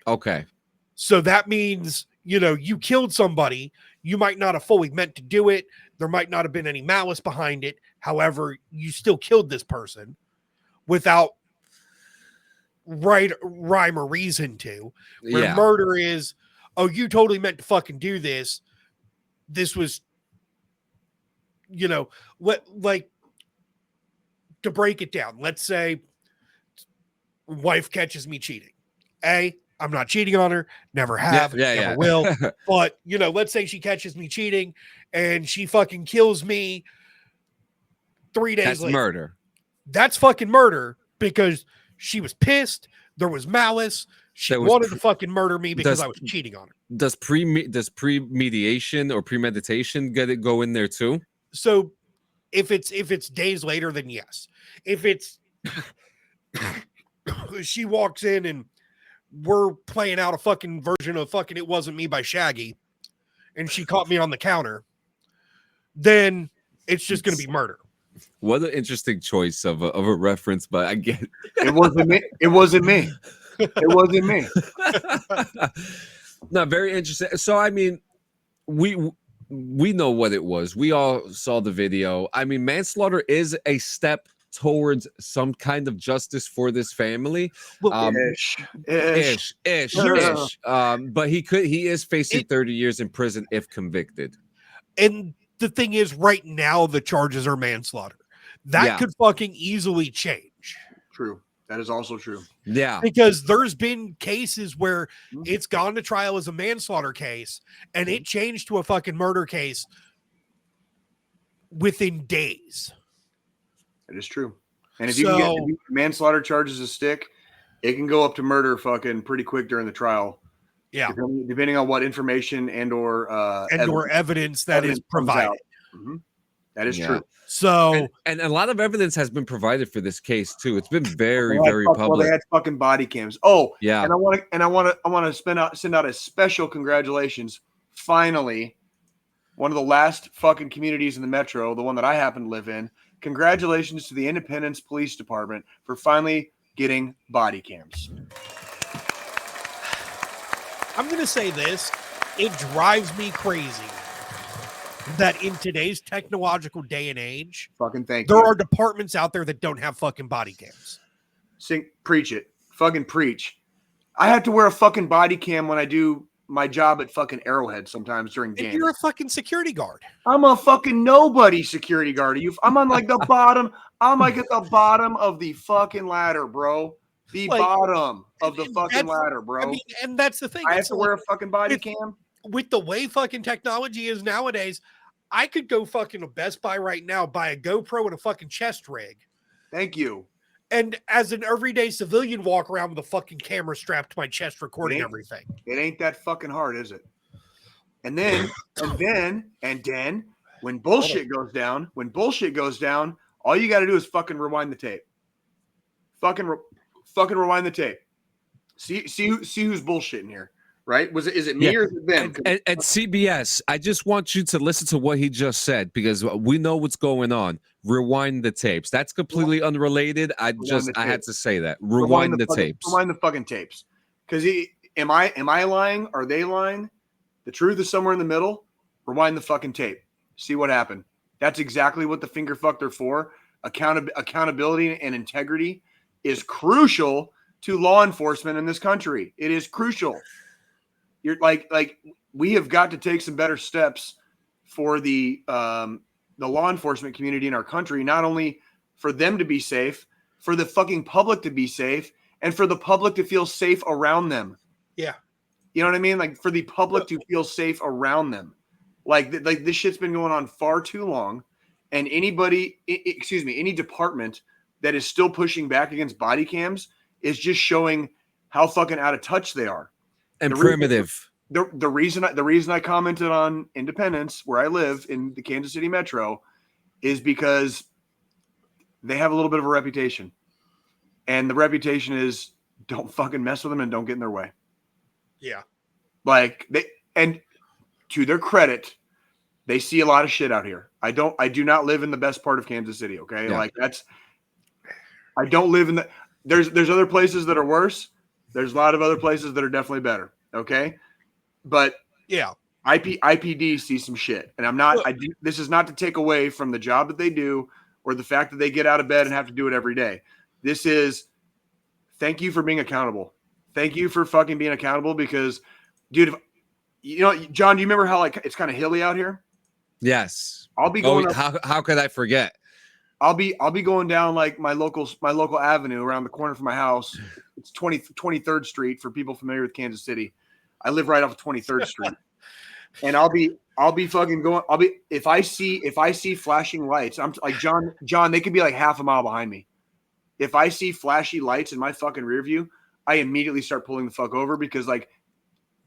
Okay. So that means, you killed somebody. You might not have fully meant to do it. There might not have been any malice behind it. However, you still killed this person without rhyme or reason to. Where murder is, oh, you totally meant to fucking do this. This was, to break it down. Let's say wife catches me cheating. I'm not cheating on her. Never have. Never will. But, let's say she catches me cheating and she fucking kills me 3 days later. That's murder. That's fucking murder because she was pissed. There was malice. She wanted to fucking murder me because I was cheating on her. Does premediation or premeditation go in there too? So if it's days later, then yes. If it's she walks in and we're playing out a fucking version of fucking It Wasn't Me by Shaggy, and she caught me on the counter, then it's just going to be murder. What an interesting choice of a reference, but I get it wasn't me. It wasn't me. It wasn't me. No, very interesting. So, I mean, we know what it was. We all saw the video. I mean, manslaughter is a step towards some kind of justice for this family. Ish. But he is facing 30 years in prison if convicted. And the thing is, right now the charges are manslaughter. That could fucking easily change. True. That is also true. Yeah. Because there's been cases where it's gone to trial as a manslaughter case and it changed to a fucking murder case within days. That is true. And if you can get manslaughter charges a stick, it can go up to murder fucking pretty quick during the trial. Yeah. Depending on what information and or evidence that is provided. Mm-hmm. That is true. So and a lot of evidence has been provided for this case too. It's been very public. Well, they had fucking body cams. Oh, yeah. And I want to send out a special congratulations. Finally, one of the last fucking communities in the metro, the one that I happen to live in. Congratulations to the Independence Police Department for finally getting body cams. I'm going to say this. It drives me crazy that in today's technological day and age, there are departments out there that don't have fucking body cams. Preach it. Fucking preach. I have to wear a fucking body cam when I do my job at fucking Arrowhead sometimes during games. And you're a fucking security guard. I'm a fucking nobody security guard. I'm on like the bottom. I'm like at the bottom of the fucking ladder, bro. The bottom of the fucking ladder, bro. I mean, and that's the thing. I have to wear a fucking body cam. With the way fucking technology is nowadays, I could go fucking to Best Buy right now, buy a GoPro and a fucking chest rig. Thank you. And as an everyday civilian, walk around with a fucking camera strapped to my chest, recording everything. It ain't that fucking hard, is it? And then, when bullshit goes down, all you got to do is fucking rewind the tape. Fucking rewind the tape. See who's bullshitting here. Right? Is it me or is it them? And CBS, I just want you to listen to what he just said because we know what's going on. Rewind the tapes. That's completely unrelated. I had to say that. Rewind the tapes. Rewind the fucking tapes. Because am I lying? Are they lying? The truth is somewhere in the middle. Rewind the fucking tape. See what happened. That's exactly what the finger fucked are for. Accountability and integrity is crucial to law enforcement in this country. It is crucial. You're like we have got to take some better steps for the law enforcement community in our country, not only for them to be safe, for the fucking public to be safe, and for the public to feel safe around them. Yeah. You know what I mean? Like for the public to feel safe around them. Like this shit's been going on far too long. And any department that is still pushing back against body cams is just showing how fucking out of touch they are. And primitive. The reason I commented on Independence, where I live in the Kansas City Metro, is because they have a little bit of a reputation. And the reputation is don't fucking mess with them and don't get in their way. Yeah. And to their credit, they see a lot of shit out here. I do not live in the best part of Kansas City, okay? Yeah. I don't live in there's other places that are worse. There's a lot of other places that are definitely better. Okay. But yeah, IPD sees some shit. And this is not to take away from the job that they do or the fact that they get out of bed and have to do it every day. This is thank you for being accountable. Thank you for fucking being accountable because dude, John, do you remember how it's kind of hilly out here? Yes. I'll be going how could I forget? I'll be going down like my local avenue around the corner from my house. It's 23rd Street for people familiar with Kansas City. I live right off of 23rd Street. And I'll be fucking going. If I see flashing lights, I'm like John, they could be like half a mile behind me. If I see flashy lights in my fucking rear view, I immediately start pulling the fuck over because like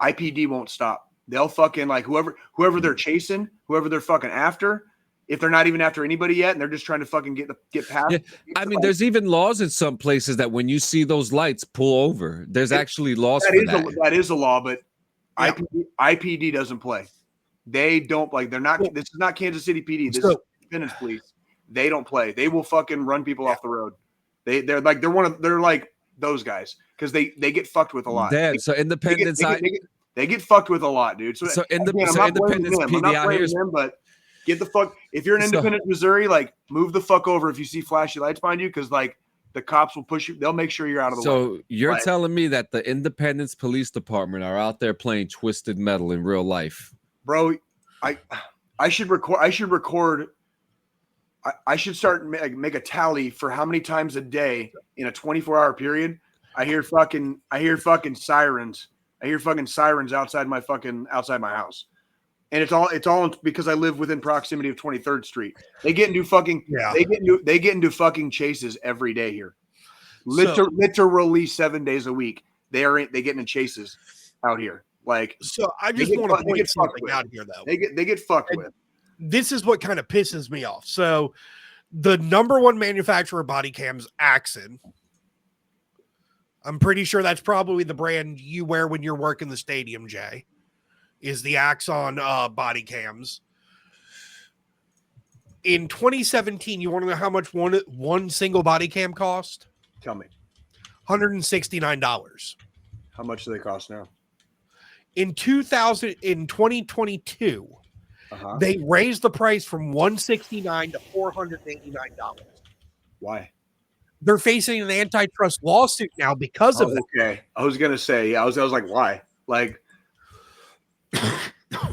IPD won't stop. They'll fucking like whoever they're chasing, whoever they're fucking after. If they're not even after anybody yet, and they're just trying to fucking get past. Yeah. I mean, there's even laws in some places that when you see those lights, pull over. There's actually laws for that. That is a law, but yeah. IPD doesn't play. They don't like. They're not. This is not Kansas City PD. This is Independence Police. They don't play. They will fucking run people off the road. They're like those guys because they get fucked with a lot. Damn, so Independence. They get fucked with a lot, dude. So again, I'm not blaming Independence them. I'm not blaming them, but get the fuck. If you're in Independence, Missouri, like move the fuck over if you see flashy lights behind you, because like the cops will push you. They'll make sure you're out of the way. So you're telling me that the Independence Police Department are out there playing Twisted Metal in real life, bro? I should record. I should start make a tally for how many times a day in a 24-hour period I hear fucking sirens. I hear fucking sirens outside my house. And it's all because I live within proximity of 23rd Street. They get into fucking chases every day here. Literally 7 days a week. They get into chases out here. Like, so I just want to point something out here though. They get fucked with. This is what kind of pisses me off. So the number one manufacturer of body cams, Axon. I'm pretty sure that's probably the brand you wear when you're working the stadium, Jay, is the Axon body cams. In 2017, you want to know how much one single body cam cost? Tell me. $169. How much do they cost now? In 2022, they raised the price from $169 to $489. Why? They're facing an antitrust lawsuit now because of that. Okay. I was gonna say, I was like, why? Like,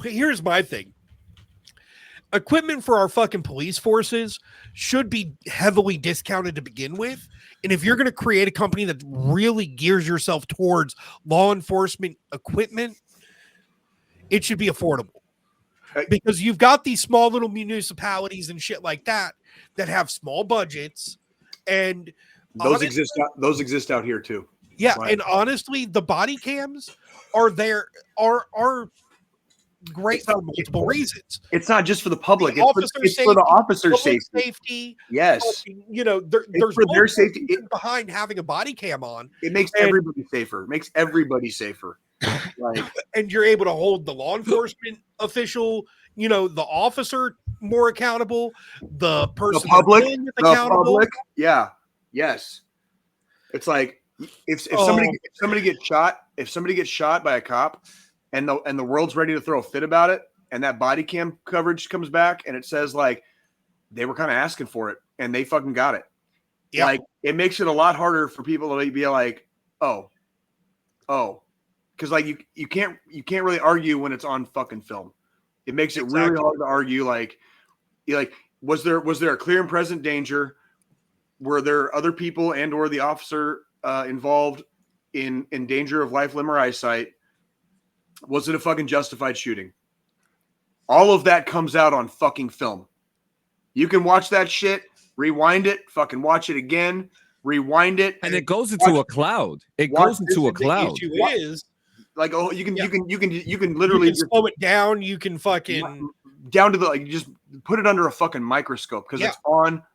here's my thing. Equipment for our fucking police forces should be heavily discounted to begin with. And if you're going to create a company that really gears yourself towards law enforcement equipment, it should be affordable. Because you've got these small little municipalities and shit like that have small budgets, and those exist out here too. Yeah, right. And honestly, the body cams are great for multiple reasons. It's not just for the public; it's for the officer's safety. Yes, there's for their safety behind having a body cam on. It makes everybody safer. It makes everybody safer. Like, and you're able to hold the law enforcement official, the officer more accountable, the person, the public, yeah, yes. It's like if somebody gets shot by a cop, and the world's ready to throw a fit about it, and that body cam coverage comes back, and it says like they were kind of asking for it, and they fucking got it. Yeah, like it makes it a lot harder for people to be like, oh. Because like you can't really argue when it's on fucking film. It makes it really hard to argue. Like was there a clear and present danger? Were there other people and or the officer involved in danger of life, limb, or eyesight? Was it a fucking justified shooting? All of that comes out on fucking film. You can watch that shit, rewind it, fucking watch it again, rewind it, and it goes into a cloud. It goes into a cloud. The issue is, like, you can literally just slow it down. You can fucking down to you just put it under a fucking microscope because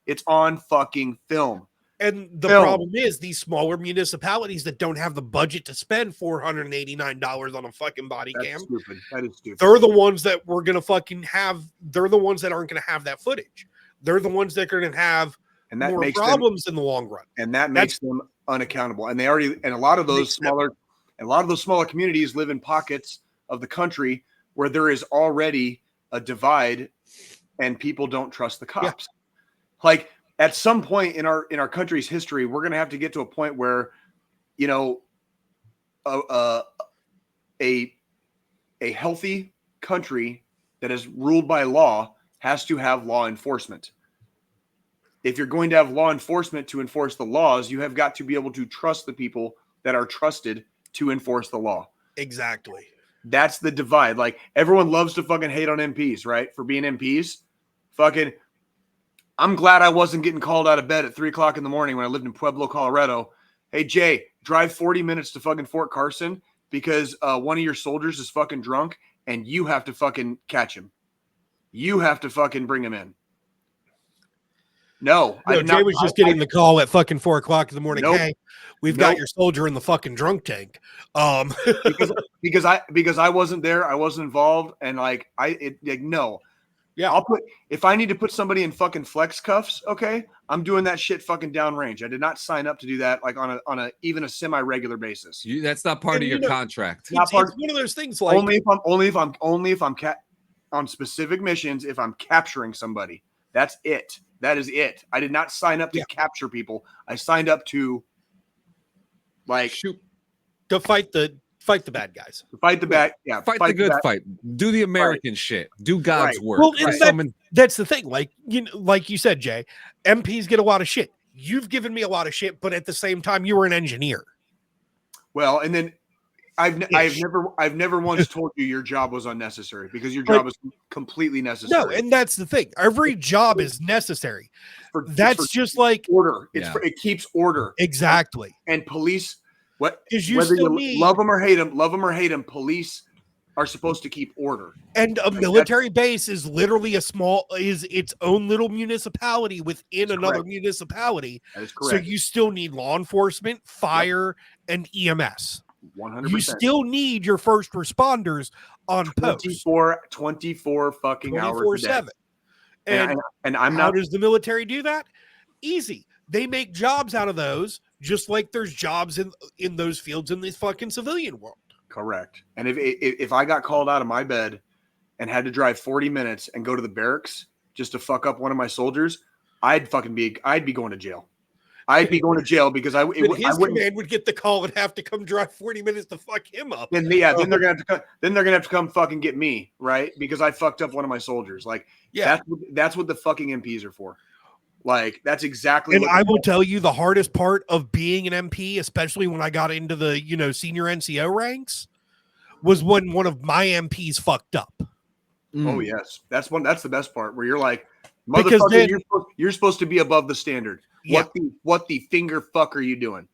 it's on fucking film. And the problem is these smaller municipalities that don't have the budget to spend $489 on a fucking body cam. Stupid. That is stupid. They're the ones that we're gonna fucking have. They're the ones that aren't gonna have that footage. They're the ones that are gonna have more problems in the long run. And that makes them unaccountable. And a lot of those smaller communities live in pockets of the country where there is already a divide and people don't trust the cops. Yeah. Like at some point in our country's history, we're going to have to get to a point where, a healthy country that is ruled by law has to have law enforcement. If you're going to have law enforcement to enforce the laws, you have got to be able to trust the people that are trusted to enforce the law. Exactly. That's the divide. Like everyone loves to fucking hate on MPs, right? For being MPs. Fucking, I'm glad I wasn't getting called out of bed at 3:00 in the morning when I lived in Pueblo, Colorado. Hey, Jay, drive 40 minutes to fucking Fort Carson because one of your soldiers is fucking drunk and you have to fucking catch him. You have to fucking bring him in. No, Jay was just getting the call at fucking 4:00 in the morning. Nope. Hey, we've got your soldier in the fucking drunk tank. because I wasn't there, I wasn't involved, and no. Yeah. If I need to put somebody in fucking flex cuffs, okay, I'm doing that shit fucking downrange. I did not sign up to do that like on a even a semi-regular basis. That's not part of your contract. It's one of those things like only if I'm on specific missions if I'm capturing somebody. That's it. That is it. I did not sign up to capture people. I signed up to like shoot to fight the bad guys. Fight the bad. Yeah. Fight the good fight. Do the American shit. Do God's work. Well, that's the thing. Like like you said, Jay, MPs get a lot of shit. You've given me a lot of shit, but at the same time, you were an engineer. Well, and then I've never once told you your job was unnecessary because your job is completely necessary. No, and that's the thing. Every job is necessary. That's just like order. It keeps order. Exactly. And police. Whether you love them or hate them, police are supposed to keep order. And a military base is literally its own little municipality within another municipality. That is correct. So you still need law enforcement, fire, and EMS. 100%. You still need your first responders on post. 24 fucking hours a day. 7. And how does the military do that? Easy. They make jobs out of those, just like there's jobs in those fields in the fucking civilian world. Correct. And if I got called out of my bed and had to drive 40 minutes and go to the barracks just to fuck up one of my soldiers, I'd be going to jail. I'd be going to jail because his command would get the call and have to come drive 40 minutes to fuck him up. Then they're gonna have to come fucking get me, right? Because I fucked up one of my soldiers. Like, that's what the fucking MPs are for. Like, that's exactly. And I will tell you, the hardest part of being an MP, especially when I got into the senior NCO ranks, was when one of my MPs fucked up. Oh yes, that's the best part where you're like, motherfucker, you're supposed to be above the standard. Yeah. What the finger fuck are you doing?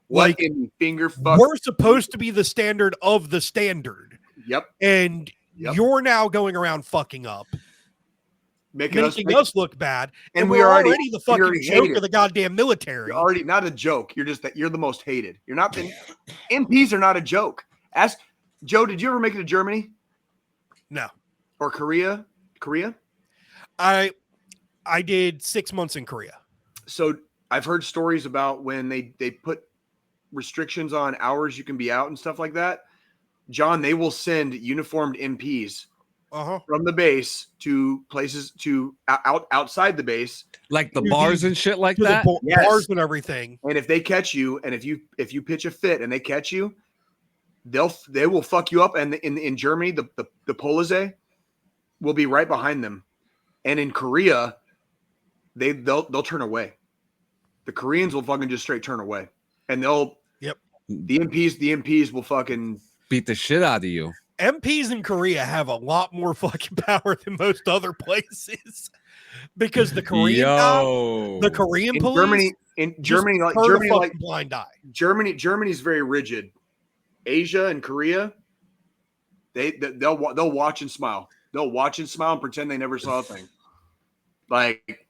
What in the finger fuck? We're supposed to be the standard of the standard. Yep. And you're now going around fucking up. Making us look bad, and we're already the fucking joke of the goddamn military. You're already not a joke. You're the most hated. You're not. MPs are not a joke. Ask Joe. Did you ever make it to Germany? No. Or Korea? Korea? I did 6 months in Korea. So I've heard stories about when they put restrictions on hours you can be out and stuff like that. John, they will send uniformed MPs. From the base to places outside the base, like the bars and shit like that. Bars and everything. And if they catch you, and if you pitch a fit and they catch you, they will fuck you up. And in Germany, the Polize will be right behind them, and in Korea, they'll turn away. The Koreans will fucking just straight turn away, and the MPs will fucking beat the shit out of you. MPs in Korea have a lot more fucking power than most other places because the Korean police in Germany, like blind eye. Germany's very rigid. Asia and Korea, they'll watch and smile. They'll watch and smile and pretend they never saw a thing. Like,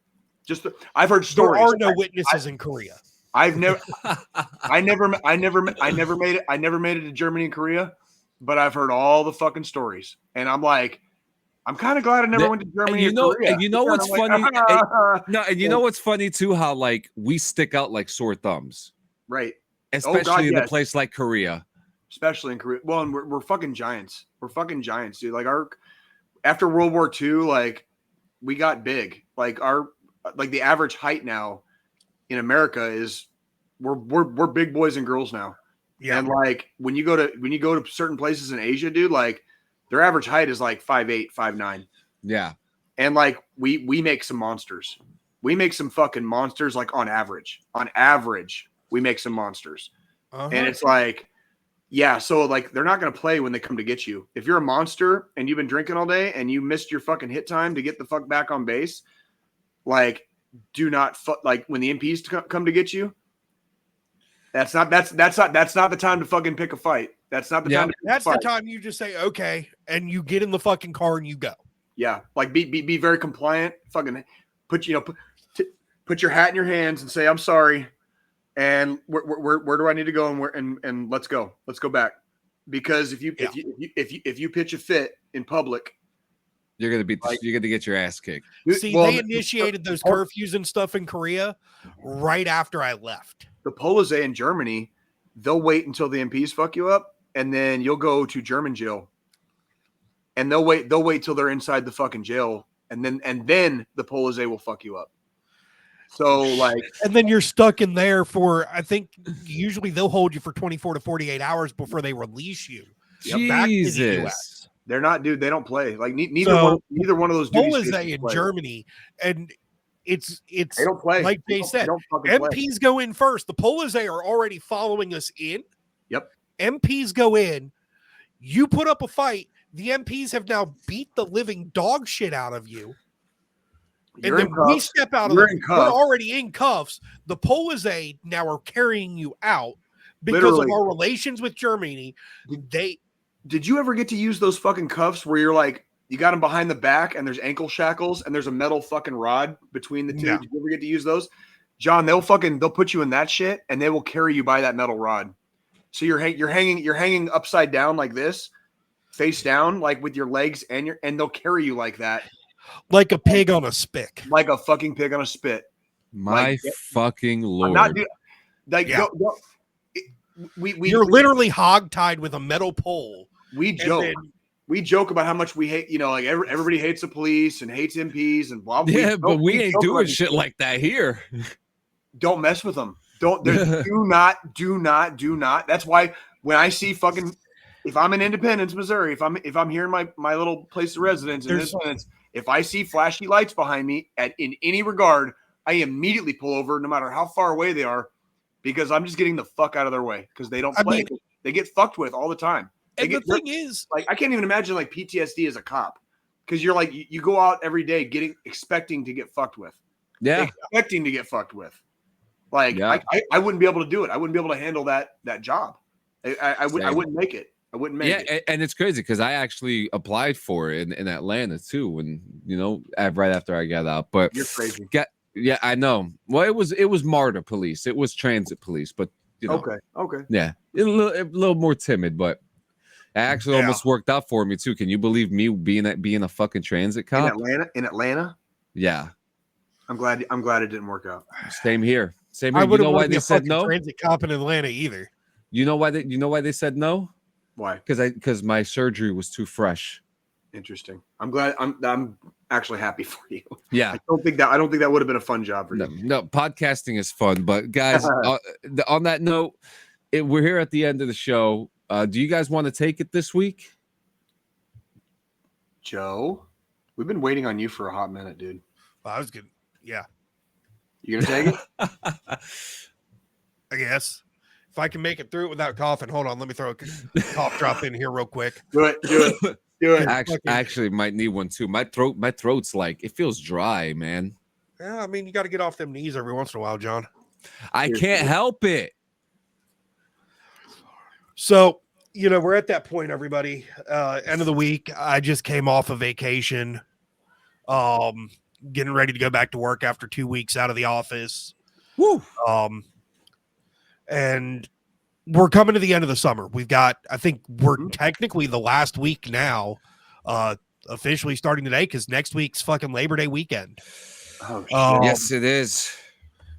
I've heard stories. There are no witnesses in Korea. I never made it to Germany and Korea. But I've heard all the fucking stories, and I'm like, I'm kind of glad I never went to Germany. And you know what's funny? Know what's funny too? How like we stick out like sore thumbs, right? Especially in a place like Korea. Especially in Korea. Well, and we're fucking giants. We're fucking giants, dude. Like after World War II, like we got big. Like the average height now in America is we're big boys and girls now. Yeah. And like when you go to certain places in Asia, dude, like their average height is like 5'8", 5'9". Yeah. And like we make some monsters. We make some fucking monsters like on average. On average, we make some monsters. And it's like, yeah, so like they're not going to play when they come to get you. If you're a monster and you've been drinking all day and you missed your fucking hit time to get the fuck back on base, like do not like when the MPs come to get you. That's not the time to fucking pick a fight. That's not the time. That's the time you just say okay, and you get in the fucking car and you go. Yeah, like be very compliant. Fucking put your hat in your hands and say I'm sorry. And where do I need to go and let's go back. Because if you pitch a fit in public, You're gonna Like- you're gonna get your ass kicked. See, they initiated those curfews and stuff in Korea right after I left. The Polizei in Germany, they'll wait until the MPs fuck you up, and then you'll go to German jail. And they'll wait till they're inside the fucking jail, and then the Polizei will fuck you up. So like, and then you're stuck in there for, I think usually they'll hold you for 24 to 48 hours before they release you. Back to the US. They're not, dude. They don't play. Like neither one of those dudes. Polizei in Germany, and it's they don't play. Like they said, MPs play. Go in first. The Polizei are already following us in. Yep. MPs go in. You put up a fight. The MPs have now beat the living dog shit out of you. You're and then we step out of it. We're already in cuffs. The Polizei now are carrying you out because of our relations with Germany. Did you ever get to use those fucking cuffs where you're like, you got them behind the back and there's ankle shackles and there's a metal fucking rod between the two? No. Did you ever get to use those? John, they'll put you in that shit and they will carry you by that metal rod. So you're hanging upside down like this, face down, like with your legs and they'll carry you like that. Like a pig on a spick. Like a fucking pig on a spit. My fucking Lord. You're literally hogtied with a metal pole. We joke about how much we hate, like everybody hates the police and hates MPs and blah blah. Yeah, but we ain't doing shit like that here. Don't mess with them. Do not. That's why when I see fucking, if I'm in Independence, Missouri, if I'm here in my little place of residence in Independence, if I see flashy lights behind me in any regard, I immediately pull over no matter how far away they are, because I'm just getting the fuck out of their way because they don't play. They get fucked with all the time. And the thing is, like, I can't even imagine like PTSD as a cop, because you're like, you go out every day expecting to get fucked with. Yeah. Expecting to get fucked with. Like, yeah. I wouldn't be able to do it. I wouldn't be able to handle that job. I wouldn't make it. I wouldn't make it. Yeah, and it's crazy because I actually applied for it in Atlanta too, when right after I got out. But you're crazy. Yeah, I know. Well, it was MARTA police. It was transit police, but okay. Yeah, a little more timid, but it actually almost worked out for me too. Can you believe me being a fucking transit cop in Atlanta? Yeah, I'm glad it didn't work out. Same here. I you know why they said no? Transit cop in Atlanta either. You know why they said no? Why? Because my surgery was too fresh. Interesting. I'm glad. I'm actually happy for you. Yeah. I don't think that would have been a fun job for you. No, podcasting is fun, but guys, on that note, we're here at the end of the show. Do you guys want to take it this week? Joe, we've been waiting on you for a hot minute, dude. Well, I was good. Yeah. You gonna take it? I guess. If I can make it through it without coughing, hold on. Let me throw a cough drop in here real quick. Do it. Actually, might need one too. My throat's like, it feels dry, man. Yeah, I mean, you got to get off them knees every once in a while, John. I can't help it. So, we're at that point, everybody. End of the week. I just came off a vacation. Getting ready to go back to work after 2 weeks out of the office. Woo. And we're coming to the end of the summer. I think we're technically the last week now, officially starting today, because next week's fucking Labor Day weekend. Oh, shit. Yes, it is.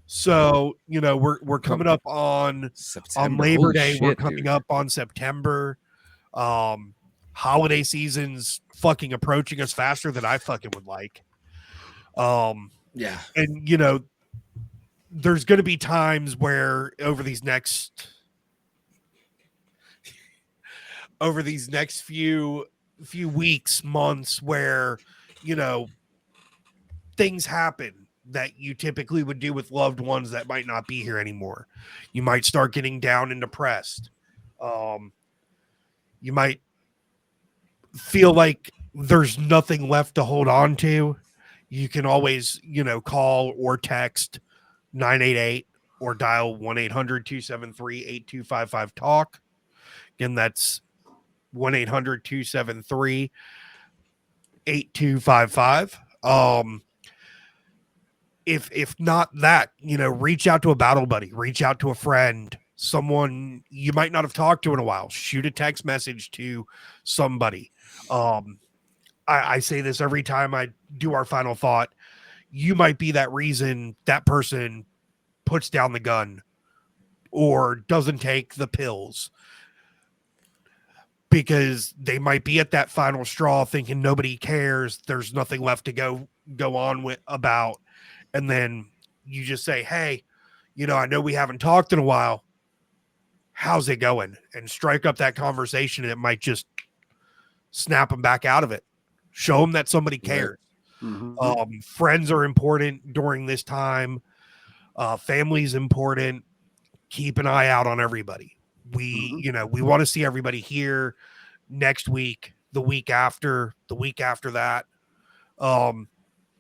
So, we're coming up on September. Labor Day. We're coming up on September. Holiday season's fucking approaching us faster than I fucking would like. Yeah. And, there's going to be times where over these next few weeks, months, where, things happen that you typically would do with loved ones that might not be here anymore. You might start getting down and depressed. You might feel like there's nothing left to hold on to. You can always, call or text 988 or dial 1-800-273-8255 talk. Again, that's 1-800-273-8255. If not that, reach out to a battle buddy, reach out to a friend, someone you might not have talked to in a while. Shoot a text message to somebody. I say this every time I do our final thought. You might be that reason that person puts down the gun or doesn't take the pills, because they might be at that final straw thinking nobody cares. There's nothing left to go on with about. And then you just say, hey, I know we haven't talked in a while. How's it going? And strike up that conversation, and it might just snap them back out of it. Show them that somebody cares. Mm-hmm. Friends are important during this time. Family's important. Keep an eye out on everybody. We want to see everybody here next week, the week after that.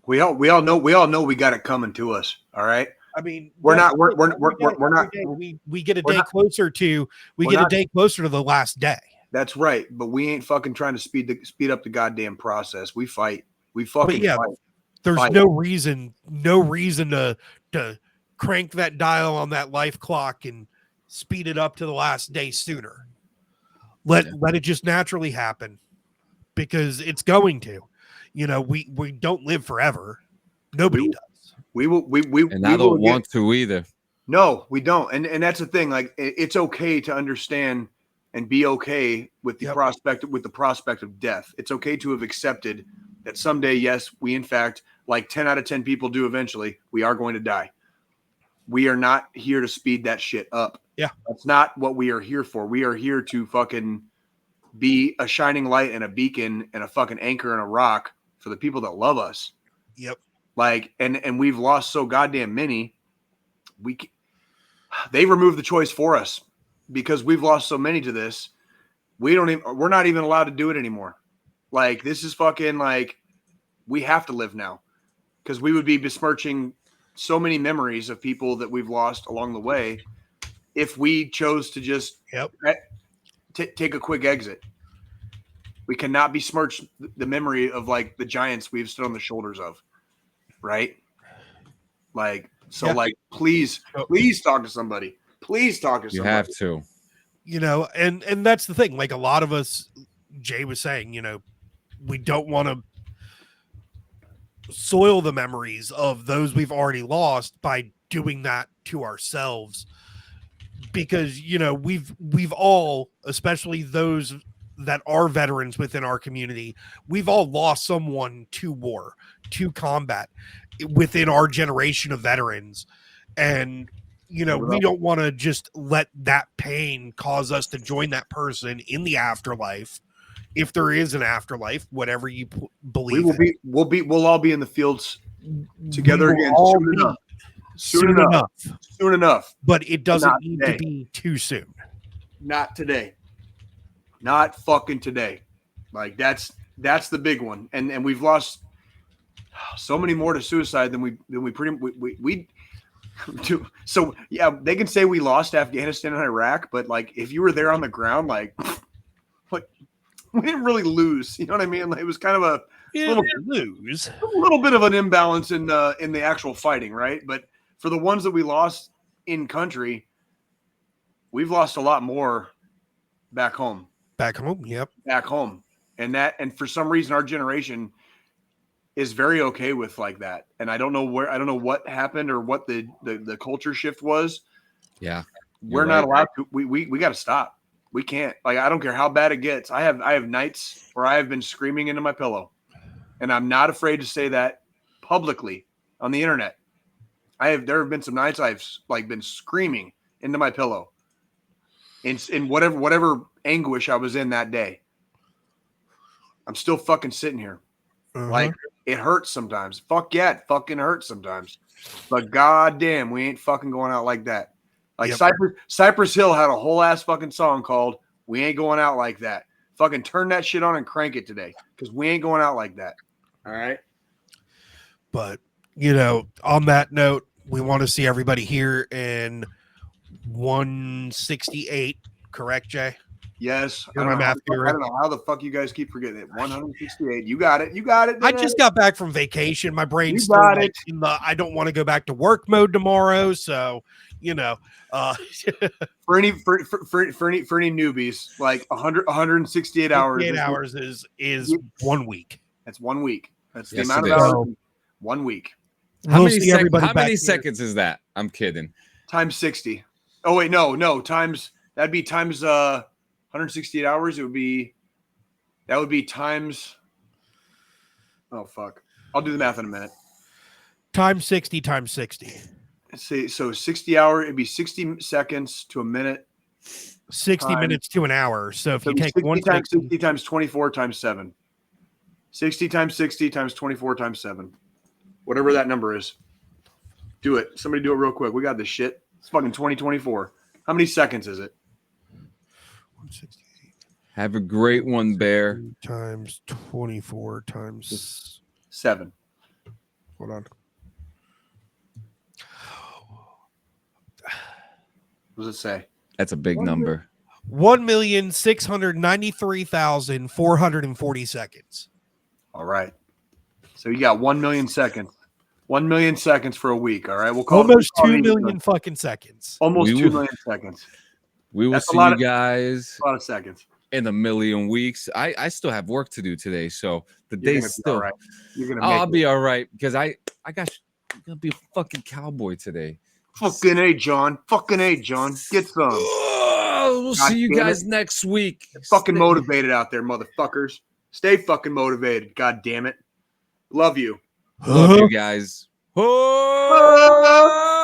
We all know we got it coming to us. All right. I mean, we're not. We get a day closer to the last day. That's right, but we ain't fucking trying to speed up the goddamn process. We fight. We fucking fight. There's no reason to crank that dial on that life clock and speed it up to the last day sooner. Let it just naturally happen, because it's going to. We don't live forever. Nobody does. And I don't want to either. No, we don't. And that's the thing. Like, it's okay to understand and be okay with the prospect of death. It's okay to have accepted that someday, yes, we in fact, like 10 out of 10 people do eventually, we are going to die. We are not here to speed that shit up. Yeah. That's not what we are here for. We are here to fucking be a shining light and a beacon and a fucking anchor and a rock for the people that love us. Yep. Like, and we've lost so goddamn many. They removed the choice for us because we've lost so many to this. We're not even allowed to do it anymore. Like, this is fucking like, we have to live now, because we would be besmirching so many memories of people that we've lost along the way if we chose to just take a quick exit. We cannot besmirch the memory of like the giants we've stood on the shoulders of. Right. Like, so like, please talk to somebody. Please talk to somebody. You have to. And that's the thing. Like, a lot of us, Jay was saying, we don't want to soil the memories of those we've already lost by doing that to ourselves, because we've all, especially those that are veterans within our community, we've all lost someone to war, to combat within our generation of veterans. And we don't want to just let that pain cause us to join that person in the afterlife. If there is an afterlife, whatever you believe, we'll all be in the fields together again soon enough. But it doesn't need to be too soon. Not today. Not fucking today. Like, that's the big one. And we've lost so many more to suicide than we do. So yeah, they can say we lost Afghanistan and Iraq, but like, if you were there on the ground, like we didn't really lose. You know what I mean? Like, it was kind of a little bit of an imbalance in the actual fighting, right? But for the ones that we lost in country, we've lost a lot more back home. Yep. Back home. And for some reason our generation is very okay with like that. And I don't know what happened or what the culture shift was. Yeah. We're not allowed to. We got to stop. We can't. Like, I don't care how bad it gets. I have nights where I have been screaming into my pillow, and I'm not afraid to say that publicly on the internet. There have been some nights I've like been screaming into my pillow in whatever anguish I was in that day. I'm still fucking sitting here. Like, it hurts sometimes. Fuck yeah, it fucking hurts sometimes. But goddamn, we ain't fucking going out like that. Like, Cypress Hill had a whole ass fucking song called "We Ain't Going Out Like That." Fucking turn that shit on and crank it today, because we ain't going out like that. All right. But on that note, we want to see everybody here in 168. Correct, Jay? Yes. I don't know how the fuck you guys keep forgetting it. 168. You got it. I just got back from vacation. My brain's still like in the I don't want to go back to work mode tomorrow. So, for any newbies, like 168 hours. 168 hours is 1 week. That's 1 week. That's the Yes, amount it of is. hours. 1 week How We'll many, see everybody how back many here. seconds is that? I'm kidding. times 60. Oh wait, no, times that'd be times 168 hours. That would be times. Oh fuck! I'll do the math in a minute. Times 60 times 60. Let's see, so 60 hour, it'd be 60 seconds to a minute. 60 Time. minutes to an hour. So if So you it'd be take 60 times 160, 60 times 24 times 7. 60 times 60 times 24 times 7. Whatever that number is. Do it. Somebody do it real quick. We got this shit. It's fucking 2024. How many seconds is it? 168 Have a great one, Bear. times 24 times 7. hold on. What does it say? That's a big number. 1,693,440 seconds. All right. So you got 1 million seconds. 1 million seconds for a week. All right. We'll call Almost it 2 million fucking seconds. Almost We 2 will- million seconds. We will That's a see lot you of- guys A lot of seconds. in a million weeks. I still have work to do today, so the You're day's gonna be still. all right. You're gonna I'll make be all right because I'm gonna be a fucking cowboy today. Fucking A, John. Fucking A, John. Get some. Oh, we'll God see you damn guys next week. Fucking Stay- motivated out there, motherfuckers. Stay fucking motivated. God damn it. Love you. Love you guys. Oh!